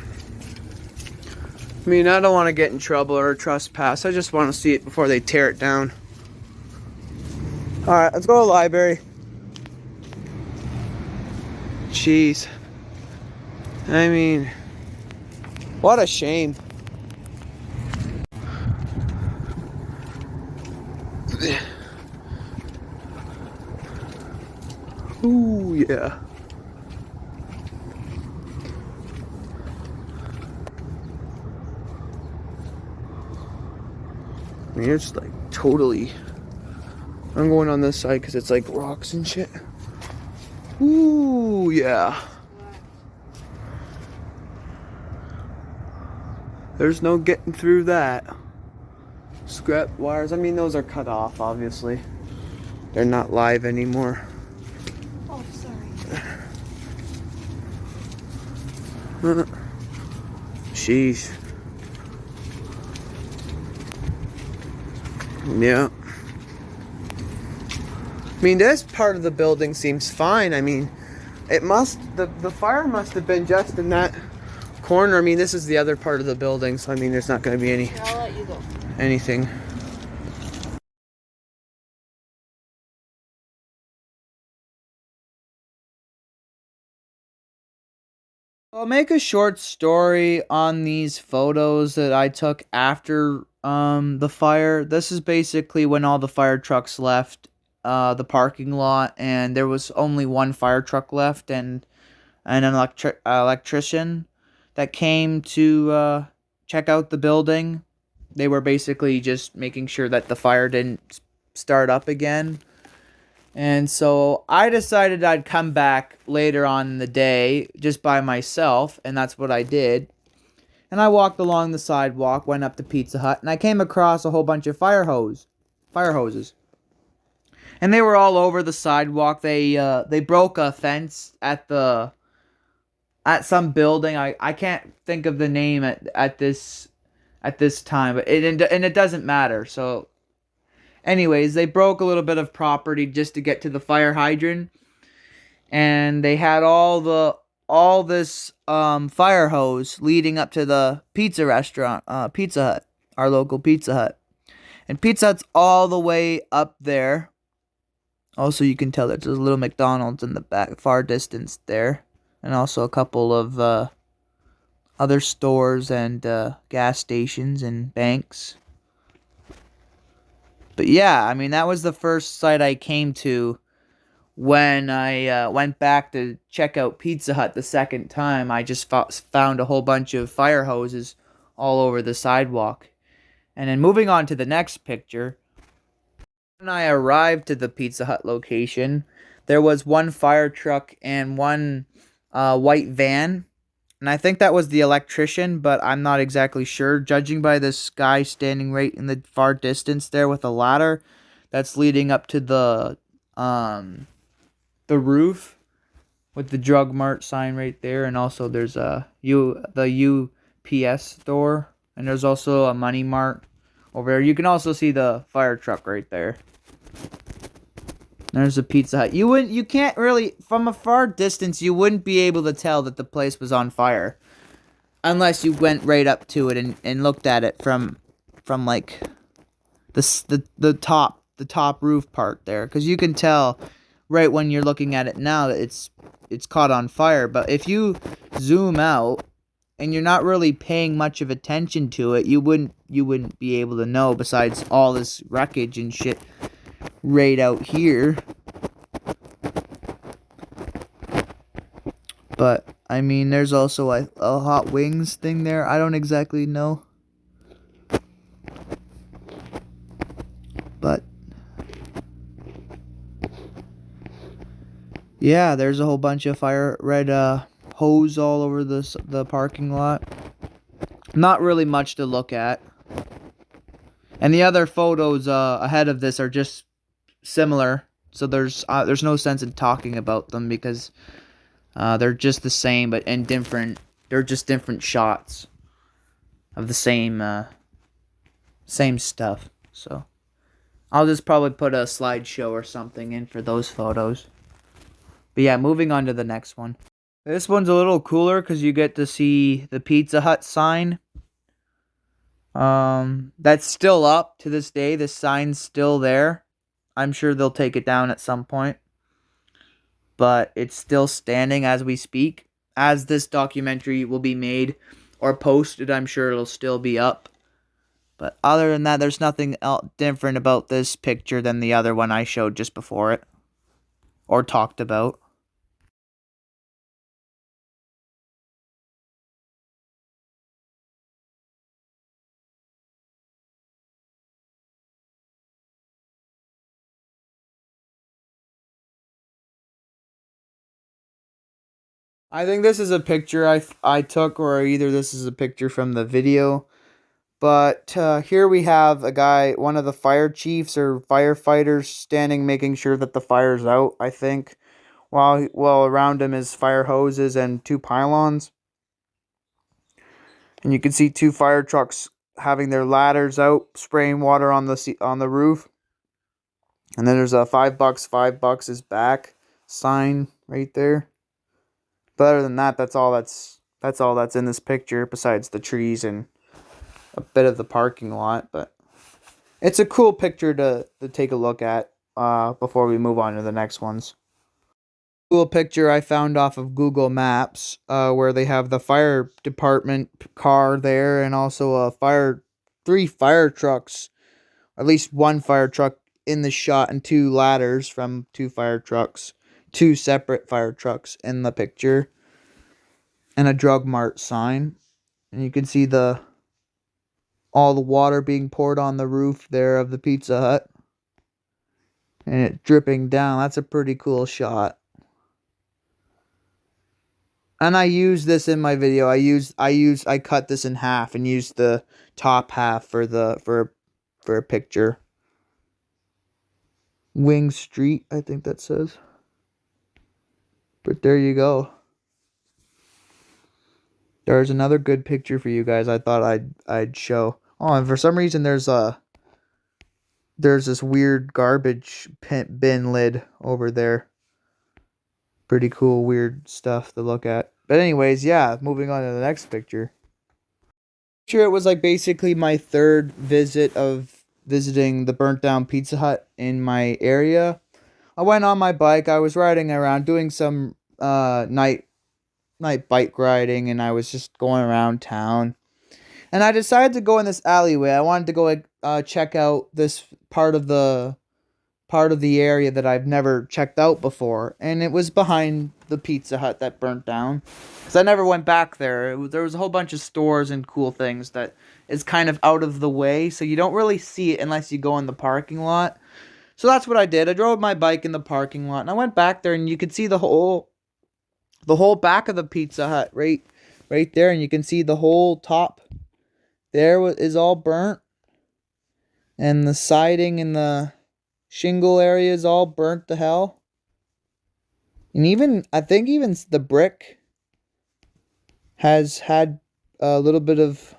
mean, I don't want to get in trouble or trespass. I just want to see it before they tear it down. Alright, let's go to the library. Jeez. I mean, what a shame. Ooh, yeah. I mean, it's like totally... I'm going on this side because it's like rocks and shit. Ooh, yeah. There's no getting through that. scrap wires. I mean, those are cut off, obviously. They're not live anymore. Oh, sorry. Sheesh. Yeah. I mean, this part of the building seems fine. I mean, the fire must have been just in that corner. I mean, this is the other part of the building, so I mean, there's not going to be Here, I'll let you go. anything. I'll make a short story on these photos that I took after the fire. This is basically when all the fire trucks left the parking lot, and there was only one fire truck left and an electrician that came to check out the building. They were basically just making sure that the fire didn't start up again. And so I decided I'd come back later on in the day just by myself, and that's what I did. And I walked along the sidewalk, went up to Pizza Hut, and I came across a whole bunch of fire hoses. And they were all over the sidewalk. They broke a fence at some building. I can't think of the name at this time, but it doesn't matter. So anyways, they broke a little bit of property just to get to the fire hydrant, and they had all this fire hose leading up to the pizza restaurant, Pizza Hut, our local Pizza Hut. And Pizza Hut's all the way up there. Also, you can tell there's a little McDonald's in the back, far distance there, and also a couple of other stores and gas stations and banks. But yeah, I mean, that was the first site I came to when I went back to check out Pizza Hut the second time. I just found a whole bunch of fire hoses all over the sidewalk. And then moving on to the next picture, when I arrived to the Pizza Hut location, there was one fire truck and one white van. And I think that was the electrician, but I'm not exactly sure. Judging by this guy standing right in the far distance there with a ladder that's leading up to the roof with the Drug Mart sign right there, and also there's the UPS store, and there's also a Money Mart over there. You can also see the fire truck right there. There's a Pizza Hut. You can't really, from a far distance, you wouldn't be able to tell that the place was on fire unless you went right up to it and looked at it from like the top roof part there, because you can tell right when you're looking at it now that it's caught on fire. But if you zoom out and you're not really paying much of attention to it, you wouldn't be able to know, besides all this wreckage and shit right out here. But I mean, there's also a hot wings thing there. I don't exactly know, but yeah, there's a whole bunch of fire red hose all over the parking lot. Not really much to look at. And the other photos ahead of this are just similar, so there's no sense in talking about them, because they're just the same but in different. They're just different shots of the same stuff. So I'll just probably put a slideshow or something in for those photos. But yeah, moving on to the next one. This one's a little cooler because you get to see the Pizza Hut sign. That's still up to this day. The sign's still there. I'm sure they'll take it down at some point, but it's still standing as we speak. As this documentary will be made or posted, I'm sure it'll still be up. But other than that, there's nothing different about this picture than the other one I showed just before it, or talked about. I think this is a picture I took, or either this is a picture from the video. But here we have a guy, one of the fire chiefs or firefighters, standing making sure that the fire's out, I think. While around him is fire hoses and 2 pylons. And you can see 2 fire trucks having their ladders out, spraying water on the roof. And then there's a $5 is back sign right there. But other than that, that's all that's in this picture, besides the trees and a bit of the parking lot. But it's a cool picture to take a look at before we move on to the next ones. Cool picture I found off of Google Maps, where they have the fire department car there, and also 3 fire trucks, at least 1 fire truck in the shot, and 2 ladders from 2 fire trucks, 2 separate fire trucks in the picture, and a drug mart sign. And you can see all the water being poured on the roof there of the Pizza Hut, and it dripping down. That's a pretty cool shot. And I used this in my video. I cut this in half and used the top half for a picture. Wing Street, I think that says. But there you go. There's another good picture for you guys I thought I'd show. Oh, and for some reason there's this weird garbage bin lid over there. Pretty cool, weird stuff to look at. But anyways, yeah, moving on to the next picture. It was like basically my 3rd visit of visiting the burnt down Pizza Hut in my area. I went on my bike. I was riding around doing some night bike riding, and I was just going around town. And I decided to go in this alleyway. I wanted to go check out this part of the area that I've never checked out before, and it was behind the Pizza Hut that burnt down, because I never went back there. There was a whole bunch of stores and cool things that is kind of out of the way, so you don't really see it unless you go in the parking lot. So that's what I did. I drove my bike in the parking lot, and I went back there, and you could see the whole back of the Pizza Hut right there, and you can see the whole top there is all burnt, and the siding and the shingle area is all burnt to hell. And I think even the brick has had a little bit of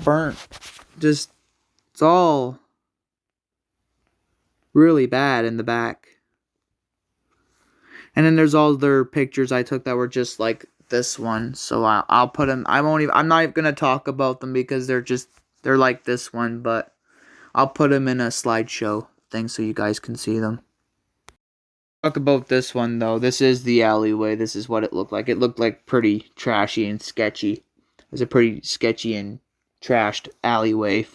burnt. It's all really bad in the back. And then there's all other pictures I took that were just like this one. So I'll put them. I'm not even gonna talk about them because they're like this one, but I'll put them in a slideshow thing so you guys can see them. Talk about this one though. This is the alleyway. This is what it looked like. It looked like pretty trashy and sketchy. It was a pretty sketchy and trashed alleyway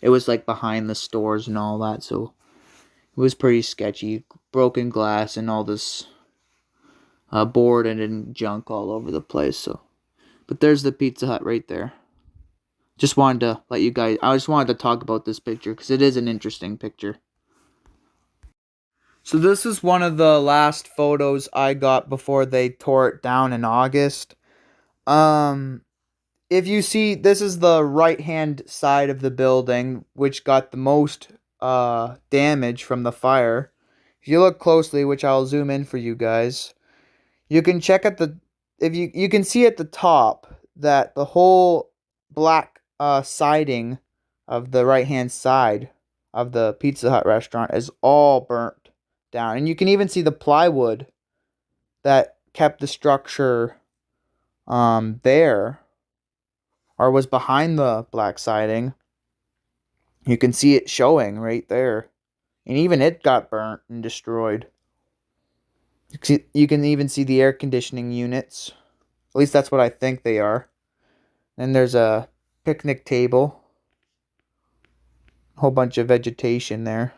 it was like behind the stores and all that, so it was pretty sketchy. Broken glass and all this board and junk all over the place. So, but there's the Pizza Hut right there. Just wanted to let you guys. I just wanted to talk about this picture because it is an interesting picture. So this is one of the last photos I got before they tore it down in August. If you see, this is the right-hand side of the building, which got the most damage from the fire. If you look closely, which I'll zoom in for you guys, you can check at you can see at the top that the whole black siding of the right-hand side of the Pizza Hut restaurant is all burnt down. And you can even see the plywood that kept the structure there, or was behind the black siding. You can see it showing right there. And even it got burnt and destroyed. You can even see the air conditioning units. At least that's what I think they are. And there's a picnic table. A whole bunch of vegetation there.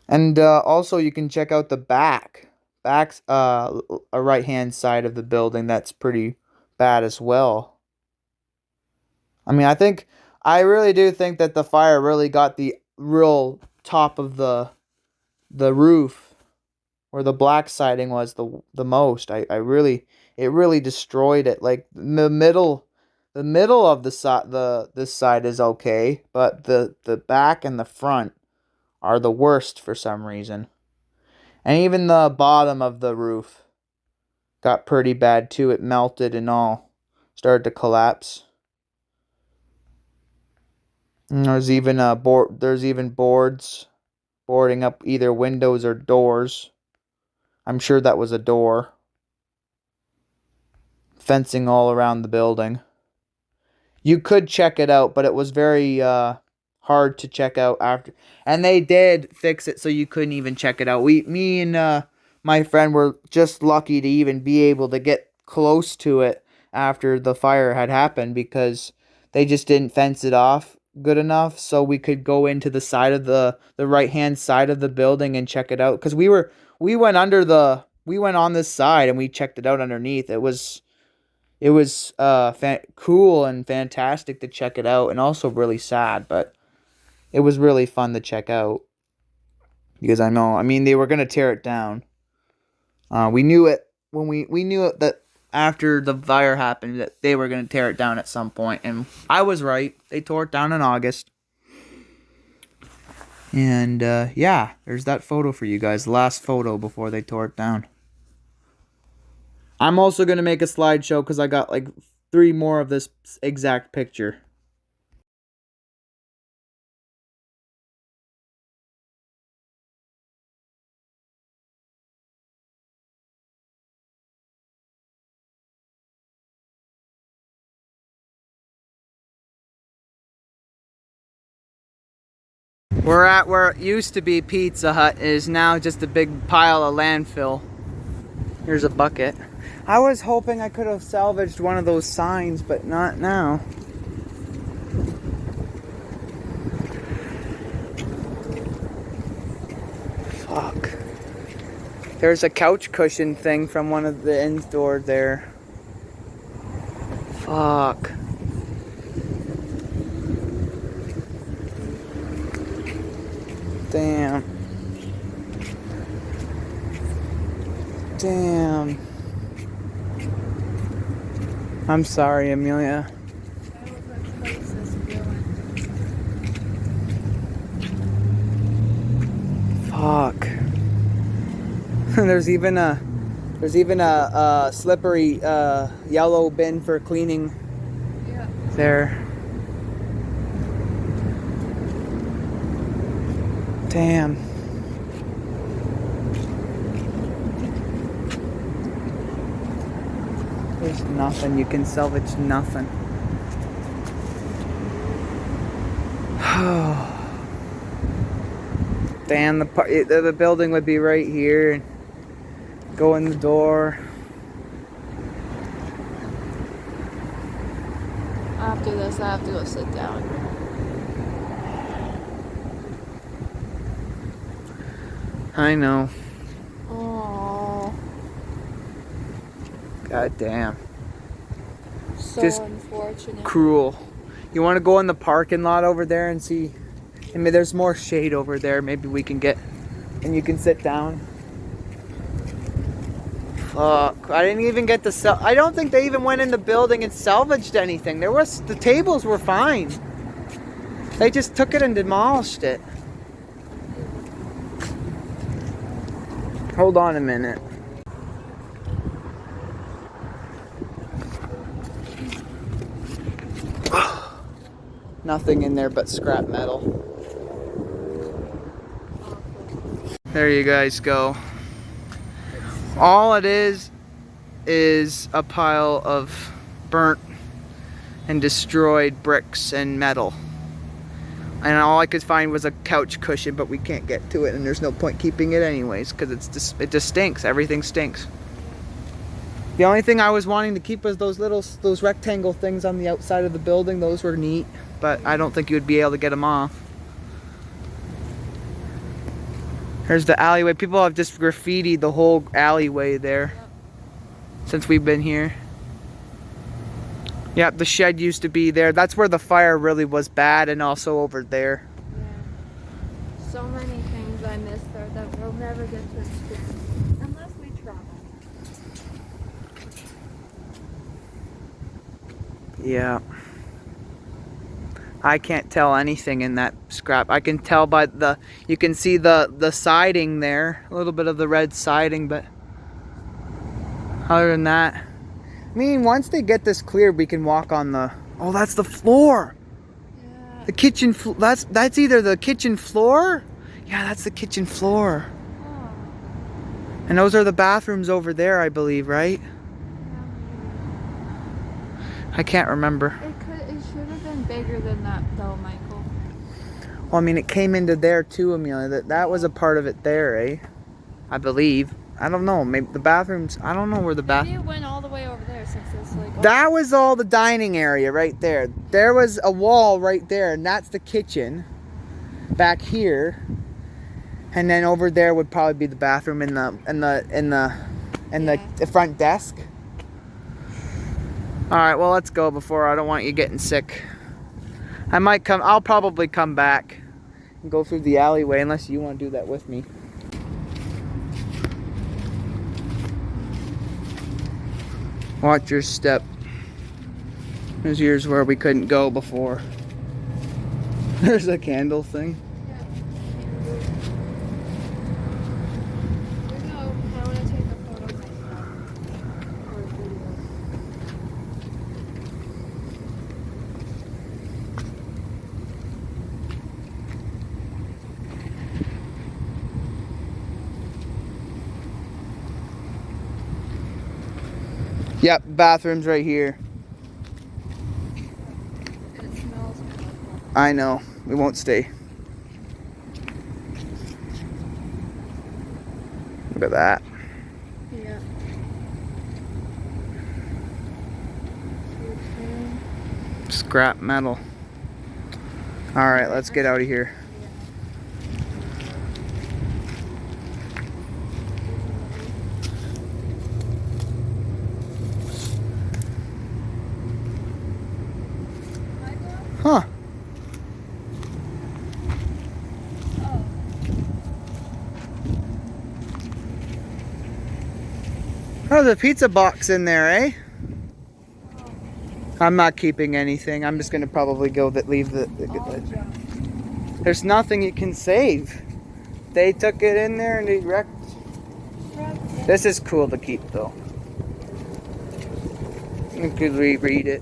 And also you can check out the back. Back's a right-hand side of the building that's pretty bad as well. I mean, I really do think that the fire really got the real top of the roof, where the black siding was the most. It really destroyed it. Like the middle The middle of this side is okay, but the back and the front are the worst for some reason. And even the bottom of the roof got pretty bad too. It melted and all started to collapse. And there's even boards boarding up either windows or doors. I'm sure that was a door. Fencing all around the building. You could check it out, but it was very hard to check out after. And they did fix it so you couldn't even check it out. Me and my friend were just lucky to even be able to get close to it after the fire had happened, because they just didn't fence it off good enough so we could go into the side of the right hand side of the building and check it out, because we went on this side and we checked it out underneath. It was cool and fantastic to check it out, and also really sad, but it was really fun to check out, because they were going to tear it down. We knew it when we knew it that after the fire happened that they were going to tear it down at some point, and I was right. They tore it down in August. And yeah, there's that photo for you guys, the last photo before they tore it down. I'm also going to make a slideshow because I got like 3 more of this exact picture. We're at where it used to be Pizza Hut. It is now just a big pile of landfill. Here's a bucket. I was hoping I could have salvaged one of those signs, but not now. Fuck. There's a couch cushion thing from one of the inn stores there. Fuck. Damn. Damn. I'm sorry, Amelia. Fuck. There's even a slippery yellow bin for cleaning. Yeah. There. Damn. There's nothing. You can salvage nothing. Damn, the building would be right here. And go in the door. After this, I have to go sit down. I know. Oh. God damn. So just unfortunate. Cruel. You want to go in the parking lot over there and see? I mean, there's more shade over there. Maybe we can get, and you can sit down. Fuck! I didn't even get to I don't think they even went in the building and salvaged anything. The tables were fine. They just took it and demolished it. Hold on a minute. Nothing in there but scrap metal. There you guys go. All it is a pile of burnt and destroyed bricks and metal. And all I could find was a couch cushion, but we can't get to it, and there's no point keeping it anyways, because it just stinks. Everything stinks. The only thing I was wanting to keep was those rectangle things on the outside of the building. Those were neat, but I don't think you would be able to get them off. Here's the alleyway. People have just graffitied the whole alleyway there since we've been here. Yep, the shed used to be there. That's where the fire really was bad, and also over there. Yeah. So many things I missed there that we'll never get to experience unless we travel. Yeah. I can't tell anything in that scrap. I can tell by you can see the siding there, a little bit of the red siding, but other than that, I mean, once they get this cleared, we can walk on the, oh, that's the floor. Yeah. The kitchen, that's either the kitchen floor? Yeah, that's the kitchen floor. Oh. And those are the bathrooms over there, I believe, right? I can't remember. It should have been bigger than that though, Michael. Well, I mean, it came into there too, Amelia. That was a part of it there, eh? I believe. I don't know. Maybe the bathrooms. I don't know where the Maybe it went all the way over there since it's like. That was all the dining area right there. There was a wall right there, and that's the kitchen back here. And then over there would probably be the bathroom in the front desk. All right, well, let's go before I don't want you getting sick. I'll probably come back and go through the alleyway unless you want to do that with me. Watch your step. Here's where we couldn't go before. There's a candle thing. I want to take a photo of myself. Or a video. Yep, bathroom's right here. And it smells wonderful. I know. We won't stay. Look at that. Yeah. Scrap metal. Alright, let's get out of here. Huh. Oh, there's a pizza box in there, eh? I'm not keeping anything. I'm just gonna probably leave the there's nothing you can save. They took it in there and they wrecked. This is cool to keep though. You could reread it.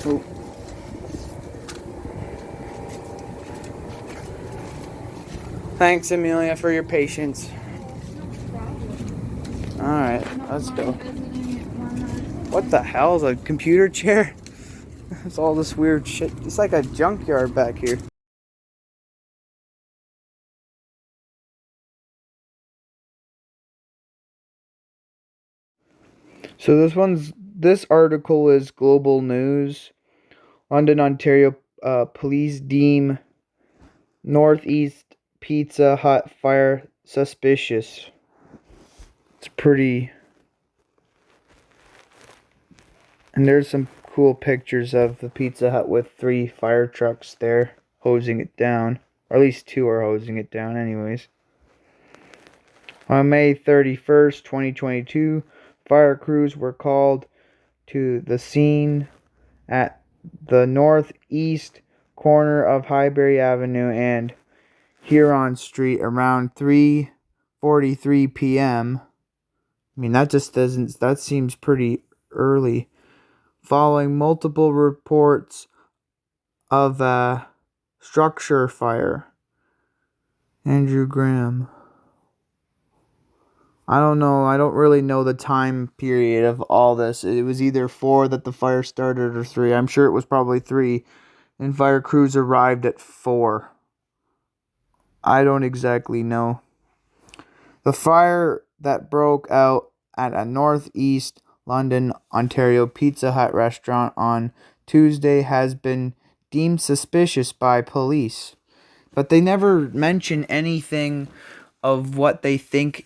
Ooh. Thanks, Amelia, for your patience. Alright, let's go. What the hell is a computer chair? It's all this weird shit. It's like a junkyard back here. So this article is Global News. London, Ontario, police deem Northeast Pizza Hut fire suspicious. It's pretty. And there's some cool pictures of the Pizza Hut with 3 fire trucks there hosing it down. Or at least 2 are hosing it down anyways. On May 31st, 2022, fire crews were called to the scene at the northeast corner of Highbury Avenue and Huron Street around 3:43 p.m. I mean, that seems pretty early. Following multiple reports of a structure fire. Andrew Graham. I don't know. I don't really know the time period of all this. It was either 4 that the fire started or 3. I'm sure it was probably 3. And fire crews arrived at 4. I don't exactly know. The fire that broke out at a northeast London, Ontario Pizza Hut restaurant on Tuesday has been deemed suspicious by police. But they never mention anything of what they think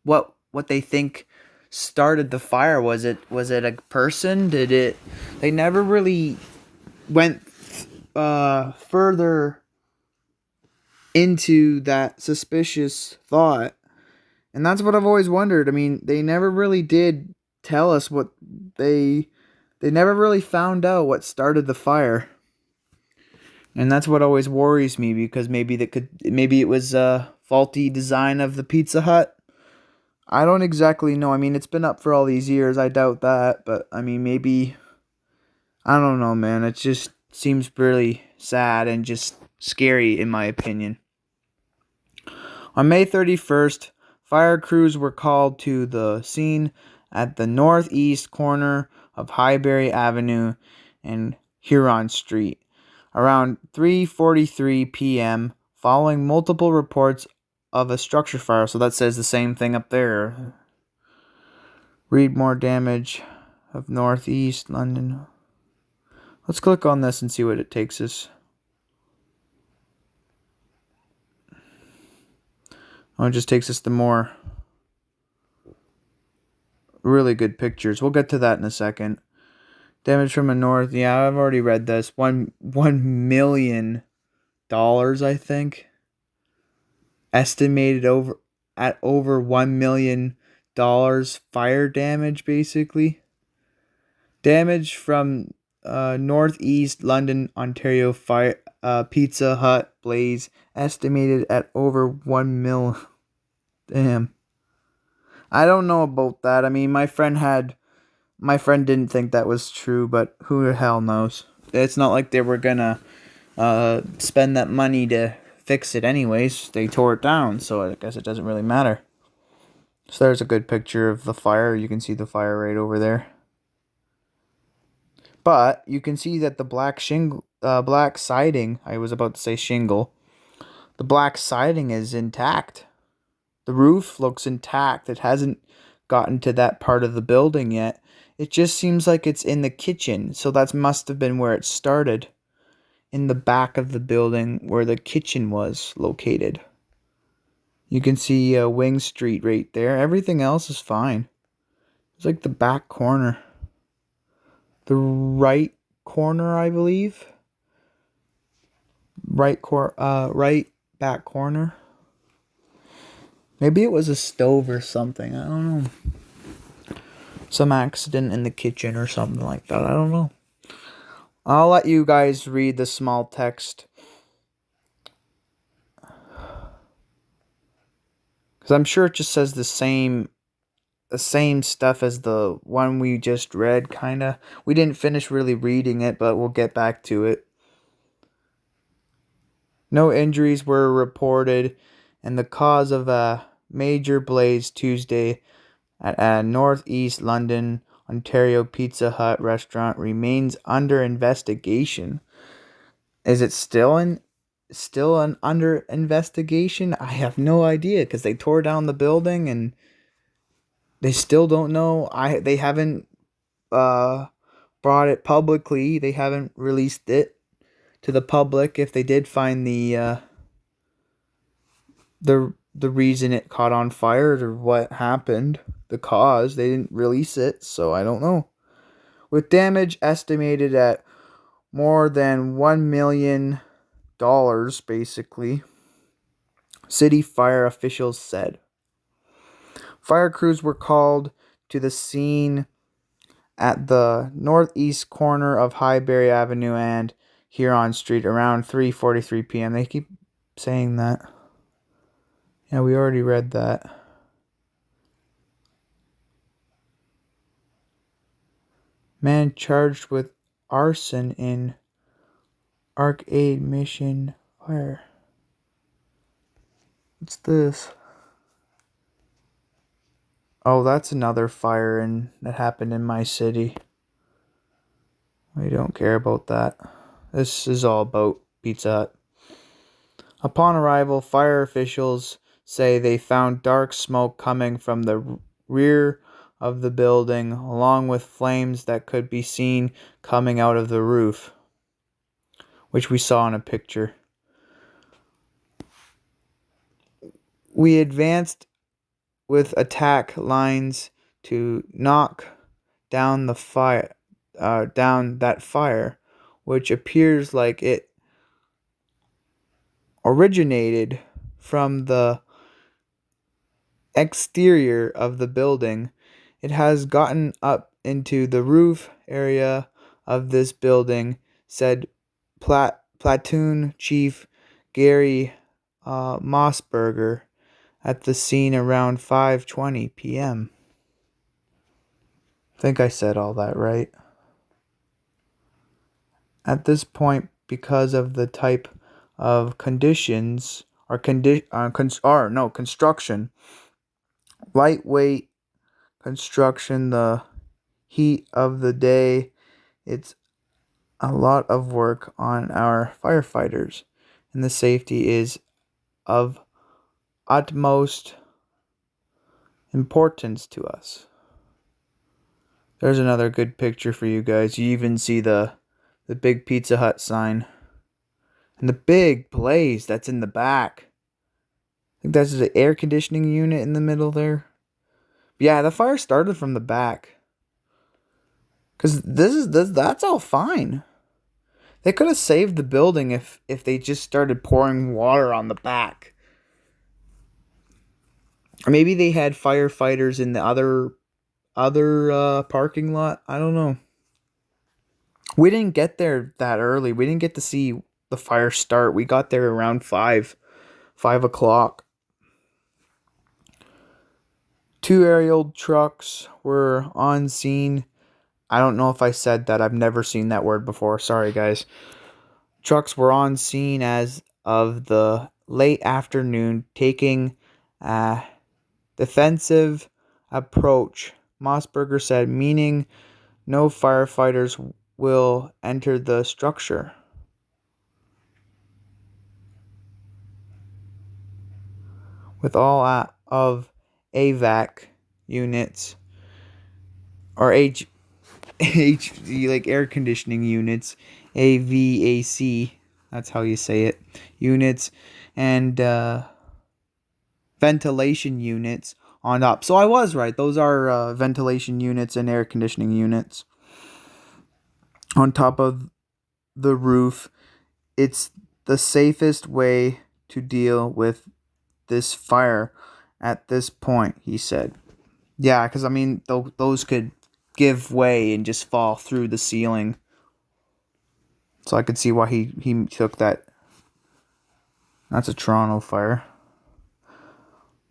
what they think started the fire. Was it a person? They never really went further into that suspicious thought. And that's what I've always wondered. I mean, they never really did tell us what they never really found out what started the fire. And that's what always worries me, because maybe it was a faulty design of the Pizza Hut. I don't exactly know. I mean, it's been up for all these years. I doubt that, but I mean, maybe, I don't know, man. It just seems really sad and just scary in my opinion. On May 31st, fire crews were called to the scene at the northeast corner of Highbury Avenue and Huron Street around 3:43 p.m. following multiple reports of a structure fire. So that says the same thing up there. Read more damage of northeast London. Let's click on this and see what it takes us. Oh, it just takes us to more really good pictures. We'll get to that in a second. Damage from the north. Yeah, I've already read this. $1 million, I think. Estimated over $1 million fire damage, basically. Damage from northeast London, Ontario fire Pizza Hut blaze estimated at over 1 mil. Damn. I don't know about that. I mean, my friend didn't think that was true, but who the hell knows? It's not like they were gonna spend that money to fix it anyways. They tore it down, so I guess it doesn't really matter. So there's a good picture of the fire. You can see the fire right over there. But you can see that the black siding, I was about to say shingle, the black siding is intact. The roof looks intact. It hasn't gotten to that part of the building yet. It just seems like it's in the kitchen. So that must have been where it started. In the back of the building where the kitchen was located. You can see Wing Street right there. Everything else is fine. It's like the back corner. The right corner, I believe. Right back corner. Maybe it was a stove or something. I don't know. Some accident in the kitchen or something like that. I don't know. I'll let you guys read the small text. Because I'm sure it just says the same stuff as the one we just read, kind of. We didn't finish really reading it, but we'll get back to it. No injuries were reported, and the cause of a major blaze Tuesday at a northeast London, Ontario Pizza Hut restaurant remains under investigation. Is it still under investigation? I have no idea, because they tore down the building and they still don't know. They haven't brought it publicly. They haven't released it to the public. If they did find the reason it caught on fire or what happened, the cause, they didn't release it, so I don't know. With damage estimated at more than $1 million, basically, city fire officials said. Fire crews were called to the scene at the northeast corner of Highbury Avenue and Huron Street around 3:43 p.m. They keep saying that. Yeah, we already read that. Man charged with arson in Argonne mission fire. What's this? Oh, that's another fire that happened in my city. We don't care about that. This is all about Pizza Hut. Upon arrival, fire officials say they found dark smoke coming from the rear of the building, along with flames that could be seen coming out of the roof, which we saw in a picture. We advanced with attack lines to knock down the fire, which appears like it originated from the exterior of the building It has gotten up into the roof area of this building, said Platoon Chief Gary Mossberger at the scene around 5:20 p.m. I think I said all that right. At this point, because of the type of conditions or construction, lightweight construction, the heat of the day, it's a lot of work on our firefighters, and the safety is of utmost importance to us. There's another good picture for you guys. You even see the big Pizza Hut sign and the big blaze that's in the back. I think that's the air conditioning unit in the middle there. But yeah, the fire started from the back. Cause that's all fine. They could have saved the building if they just started pouring water on the back. Or maybe they had firefighters in the other parking lot. I don't know. We didn't get there that early. We didn't get to see the fire start. We got there around 5 o'clock. 2 aerial trucks were on scene. I don't know if I said that. I've never seen that word before. Sorry, guys. Trucks were on scene as of the late afternoon, taking a defensive approach. Mossberger said, meaning no firefighters will enter the structure. With all of AVAC units or H like air conditioning units, AVAC, that's how you say it, units, and ventilation units on up. So I was right. Those are ventilation units and air conditioning units on top of the roof. It's the safest way to deal with this fire at this point, he said. Yeah, because I mean, those could give way and just fall through the ceiling. So I could see why he took that. That's a Toronto fire.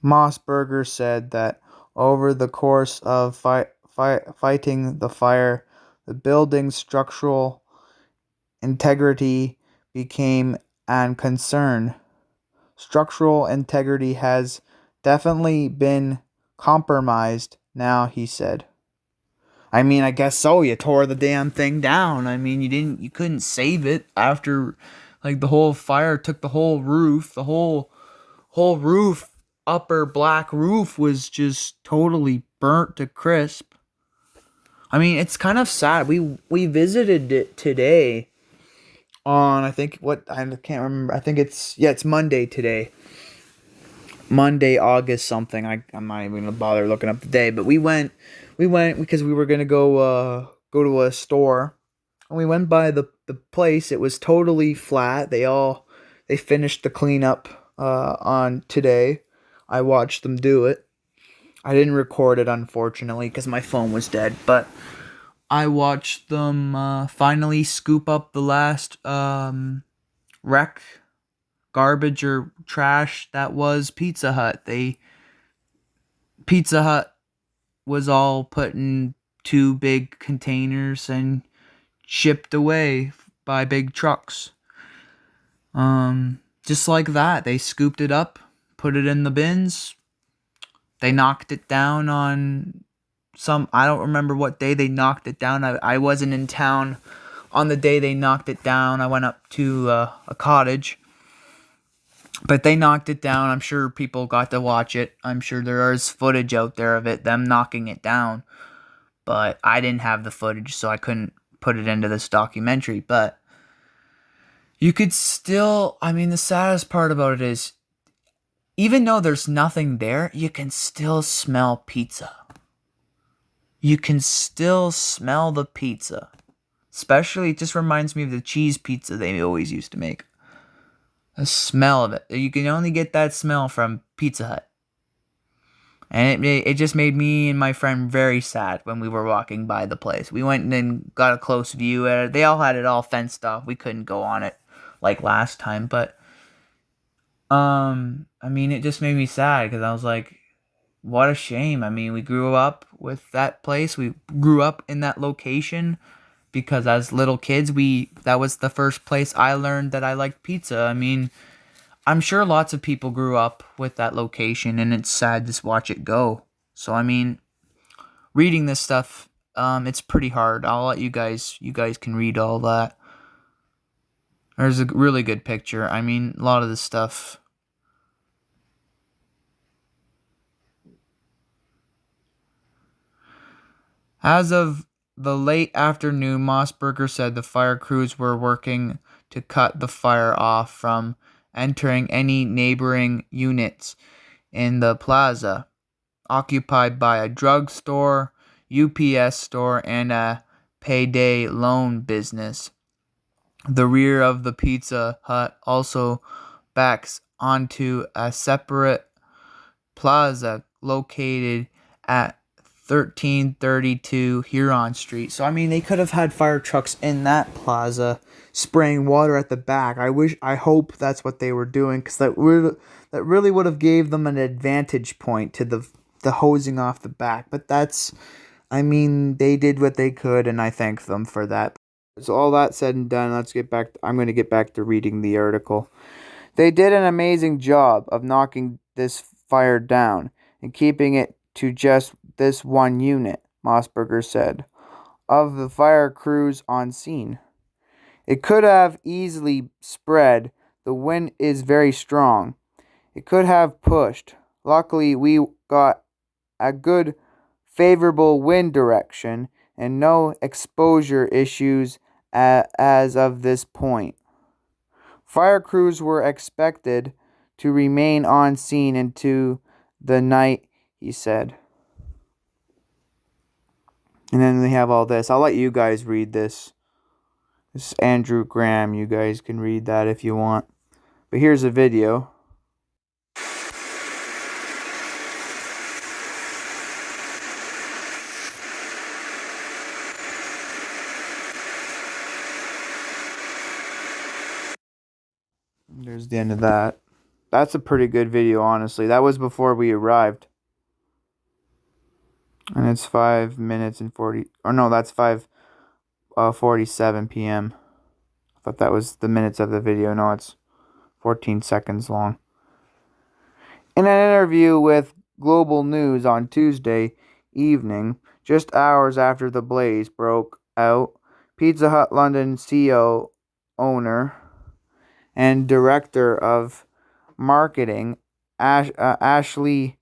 Mossberger said that over the course of fighting the fire, the building's structural integrity became an concern. Structural integrity has definitely been compromised now, he said. I mean, I guess so. You tore the damn thing down. I mean, you couldn't save it after, like, the whole fire took the whole roof. The whole roof, upper black roof, was just totally burnt to crisp. I mean, it's kind of sad. We visited it today on, I think, I can't remember. I think it's Monday today. Monday, August something. I'm not even gonna bother looking up the day, but we went because we were gonna go to a store, and we went by the place. It was totally flat. They finished the cleanup on today. I watched them do it. I didn't record it, unfortunately, because my phone was dead, but I watched them finally scoop up the last wreck, garbage or trash that was Pizza Hut. Pizza Hut was all put in 2 big containers and shipped away by big trucks. Just like that, they scooped it up, put it in the bins. They knocked it down on I don't remember what day they knocked it down. I wasn't in town on the day they knocked it down. I went up to a cottage. But they knocked it down. I'm sure people got to watch it. I'm sure there is footage out there of them knocking it down. But I didn't have the footage, so I couldn't put it into this documentary. But you could still, I mean, the saddest part about it is, even though there's nothing there, you can still smell pizza. You can still smell the pizza. Especially, it just reminds me of the cheese pizza they always used to make. The smell of it. You can only get that smell from Pizza Hut. And it just made me and my friend very sad when we were walking by the place. We went and got a close view at it. They all had it all fenced off. We couldn't go on it like last time, but I mean, it just made me sad because I was like, what a shame. I mean, we grew up with that place. We grew up in that location because as little kids, that was the first place I learned that I liked pizza. I mean, I'm sure lots of people grew up with that location, and it's sad to watch it go. So I mean, reading this stuff, it's pretty hard. I'll let you guys can read all that. There's a really good picture. I mean, a lot of this stuff. As of the late afternoon, Mossberger said the fire crews were working to cut the fire off from entering any neighboring units in the plaza, occupied by a drugstore, UPS store, and a payday loan business. The rear of the Pizza Hut also backs onto a separate plaza located at 1332 Huron Street. So I mean, they could have had fire trucks in that plaza spraying water at the back. I hope that's what they were doing, because that really would have gave them an advantage point to the hosing off the back. But I mean, they did what they could, and I thank them for that. So all that said and done, I'm going to get back to reading the article. They did an amazing job of knocking this fire down and keeping it to just this one unit, Mossberger said, of the fire crews on scene. It could have easily spread. The wind is very strong. It could have pushed. Luckily, we got a good favorable wind direction and no exposure issues as of this point. Fire crews were expected to remain on scene into the night, he said. And then we have all this. I'll let you guys read this. This is Andrew Graham. You guys can read that if you want. But here's a video. There's the end of that. That's a pretty good video, honestly. That was before we arrived. And it's 5 minutes and 40... Or no, that's 5:47 p.m. I thought that was the minutes of the video. No, it's 14 seconds long. In an interview with Global News on Tuesday evening, just hours after the blaze broke out, Pizza Hut London CEO, owner, and director of marketing, Ashley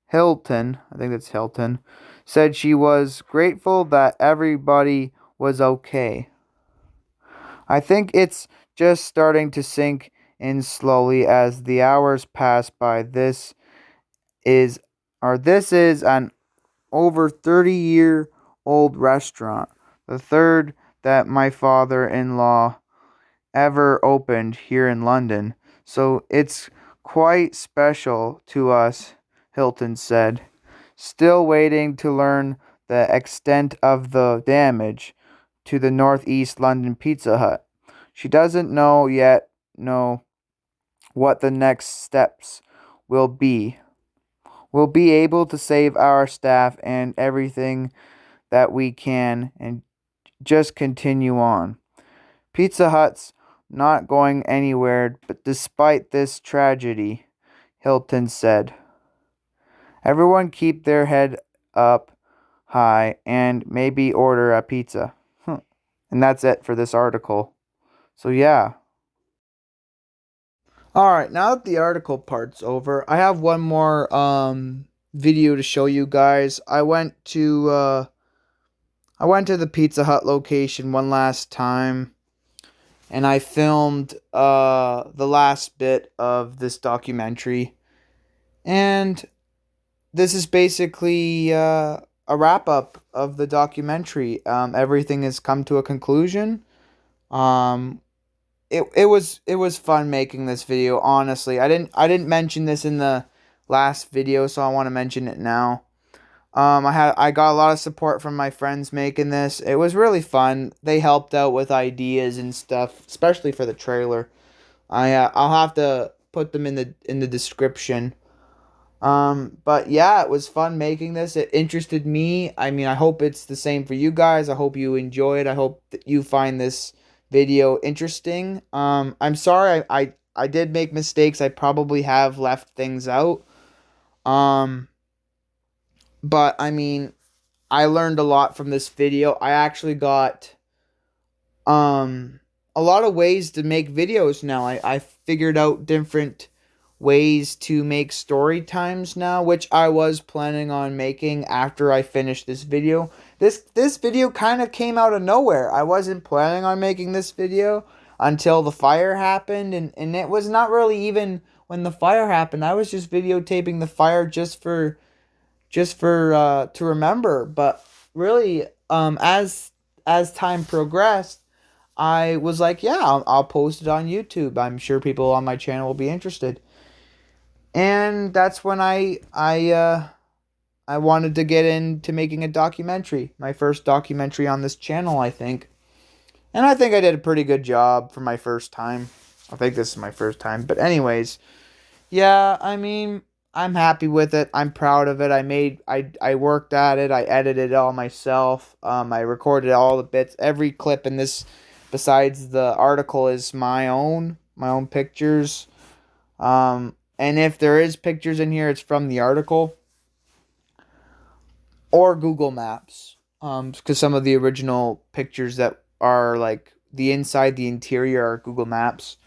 Hilton, I think that's Hilton, said she was grateful that everybody was okay. I think it's just starting to sink in slowly as the hours pass by. This is an over 30-year-old restaurant, the third that my father-in-law ever opened here in London, so it's quite special to us, Hilton said, still waiting to learn the extent of the damage to the Northeast London Pizza Hut. She doesn't know what the next steps will be. We'll be able to save our staff and everything that we can and just continue on. Pizza Hut's not going anywhere, but despite this tragedy, Hilton said. Everyone keep their head up high and maybe order a pizza. And that's it for this article. So yeah. Alright, now that the article part's over, I have one more video to show you guys. I went to the Pizza Hut location one last time, and I filmed the last bit of this documentary. And this is basically a wrap-up of the documentary. Everything has come to a conclusion. It was fun making this video, honestly. I didn't mention this in the last video, so I want to mention it now. I got a lot of support from my friends making this. It was really fun. They helped out with ideas and stuff, especially for the trailer. I'll have to put them in the description. But yeah, it was fun making this. It interested me. I mean, I hope it's the same for you guys. I hope you enjoy it. I hope that you find this video interesting. I'm sorry I did make mistakes. I probably have left things out. But I mean, I learned a lot from this video. I actually got a lot of ways to make videos now. I figured out different ways to make story times now, which I was planning on making after I finished this video. This video kind of came out of nowhere. I wasn't planning on making this video until the fire happened, and it was not really even when the fire happened. I was just videotaping the fire just for to remember. But really, as time progressed, I was like, yeah, I'll post it on YouTube. I'm sure people on my channel will be interested. And that's when I wanted to get into making a documentary. My first documentary on this channel, I think. And I think I did a pretty good job for my first time. I think this is my first time. But anyways, yeah, I mean, I'm happy with it. I'm proud of it. I worked at it. I edited it all myself. I recorded all the bits. Every clip in this, besides the article, is my own pictures. And if there is pictures in here, it's from the article or Google Maps. Because some of the original pictures that are like the inside, the interior are Google Maps.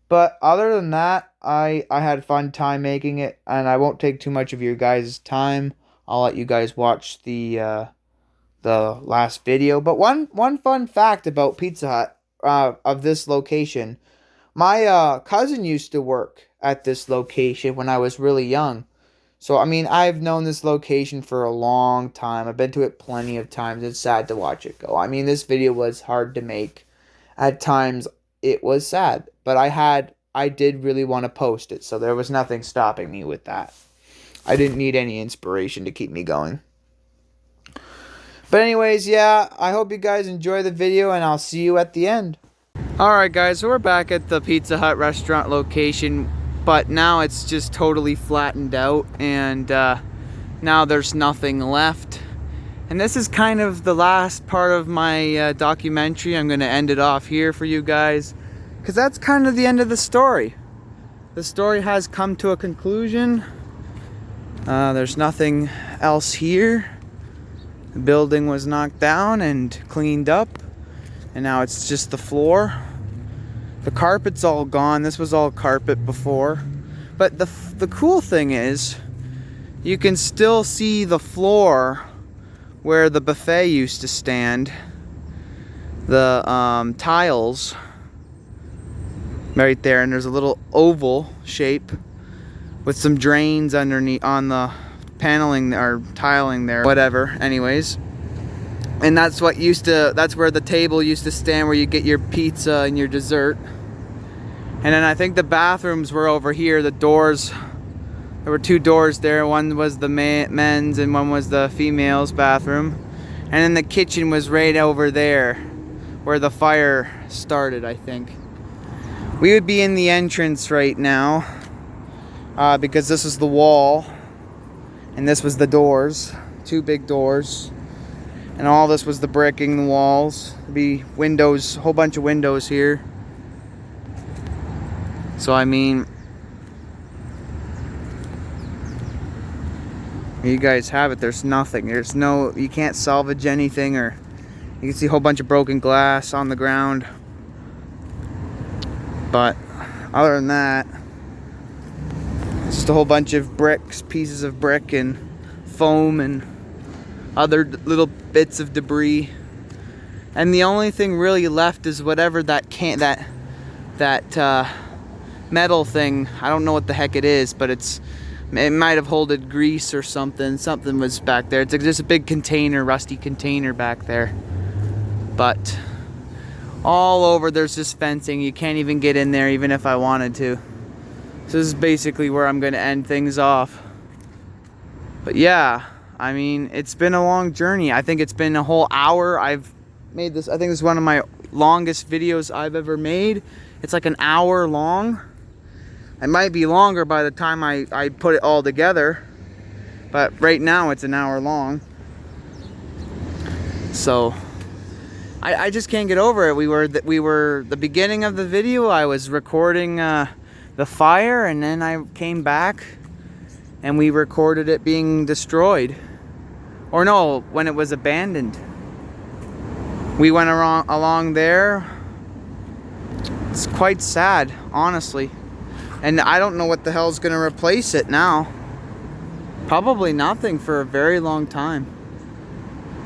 But other than that, I had a fun time making it, and I won't take too much of your guys' time. I'll let you guys watch the last video. But one fun fact about Pizza Hut of this location, my cousin used to work at this location when I was really young. So I mean, I've known this location for a long time. I've been to it plenty of times. It's sad to watch it go. I mean, this video was hard to make. At times it was sad, but I did really want to post it, so there was nothing stopping me with that. I didn't need any inspiration to keep me going. But anyways, yeah, I hope you guys enjoy the video, and I'll see you at the end. Alright guys, so we're back at the Pizza Hut restaurant location, but now it's just totally flattened out, and now there's nothing left. And this is kind of the last part of my documentary. I'm going to end it off here for you guys, because that's kind of the end of the story. The story has come to a conclusion. There's nothing else here. The building was knocked down and cleaned up, and now it's just the floor. The carpet's all gone. This was all carpet before. But the cool thing is, you can still see the floor where the buffet used to stand. The tiles right there, and there's a little oval shape with some drains underneath on the paneling or tiling there, whatever. Anyways, and that's where the table used to stand, where you get your pizza and your dessert. And then I think the bathrooms were over here. The doors, there were two doors there. One was the men's and one was the female's bathroom. And then the kitchen was right over there where the fire started, I think. We would be in the entrance right now because this is the wall and this was the doors, two big doors, and all this was the bricking, the walls. There'd be windows, a whole bunch of windows here. So I mean, you guys have it. There's nothing. There's no, you can't salvage anything, or you can see a whole bunch of broken glass on the ground. But other than that, just a whole bunch of bricks, pieces of brick and foam and other little bits of debris. And the only thing really left is whatever that metal thing. I don't know what the heck it is, but it might have holded grease or something. Something was back there. It's just a big container, rusty container back there. But all over there's just fencing. You can't even get in there even if I wanted to. this is basically where I'm gonna end things off. But yeah, I mean, it's been a long journey. I think it's been a whole hour. I've made this, I think this is one of my longest videos I've ever made. It's like an hour long. It might be longer by the time I put it all together, but right now it's an hour long. So I just can't get over it. We were the beginning of the video. I was recording the fire, and then I came back and we recorded it being destroyed. Or no, when it was abandoned. We went along there. It's quite sad, honestly. And I don't know what the hell's gonna replace it now. Probably nothing for a very long time.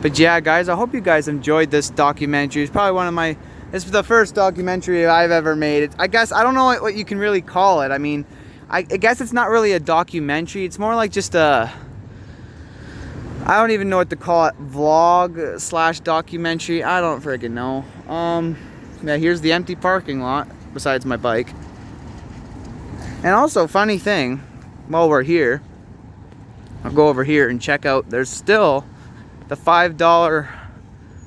But yeah, guys, I hope you guys enjoyed this documentary. It's probably one of my, this is the first documentary I've ever made. I guess, I don't know what you can really call it. I mean, I guess it's not really a documentary. It's more like just a, I don't even know what to call it, vlog slash documentary. I don't freaking know. Yeah, here's the empty parking lot besides my bike. And also, funny thing, while we're here, I'll go over here and check out, there's still the $5,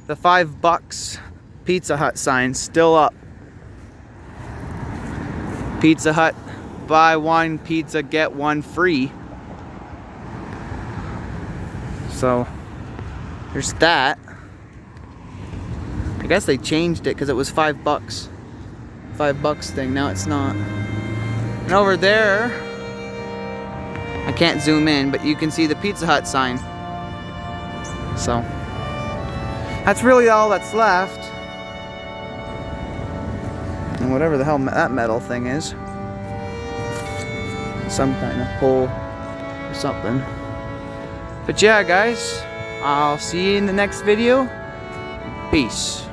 the $5 Pizza Hut sign still up. Pizza Hut, buy one pizza, get one free. So, there's that. I guess they changed it because it was $5. $5 thing, now it's not. And over there, I can't zoom in, but you can see the Pizza Hut sign. So, that's really all that's left. And whatever the hell that metal thing is. Some kind of pole or something. But yeah, guys, I'll see you in the next video. Peace.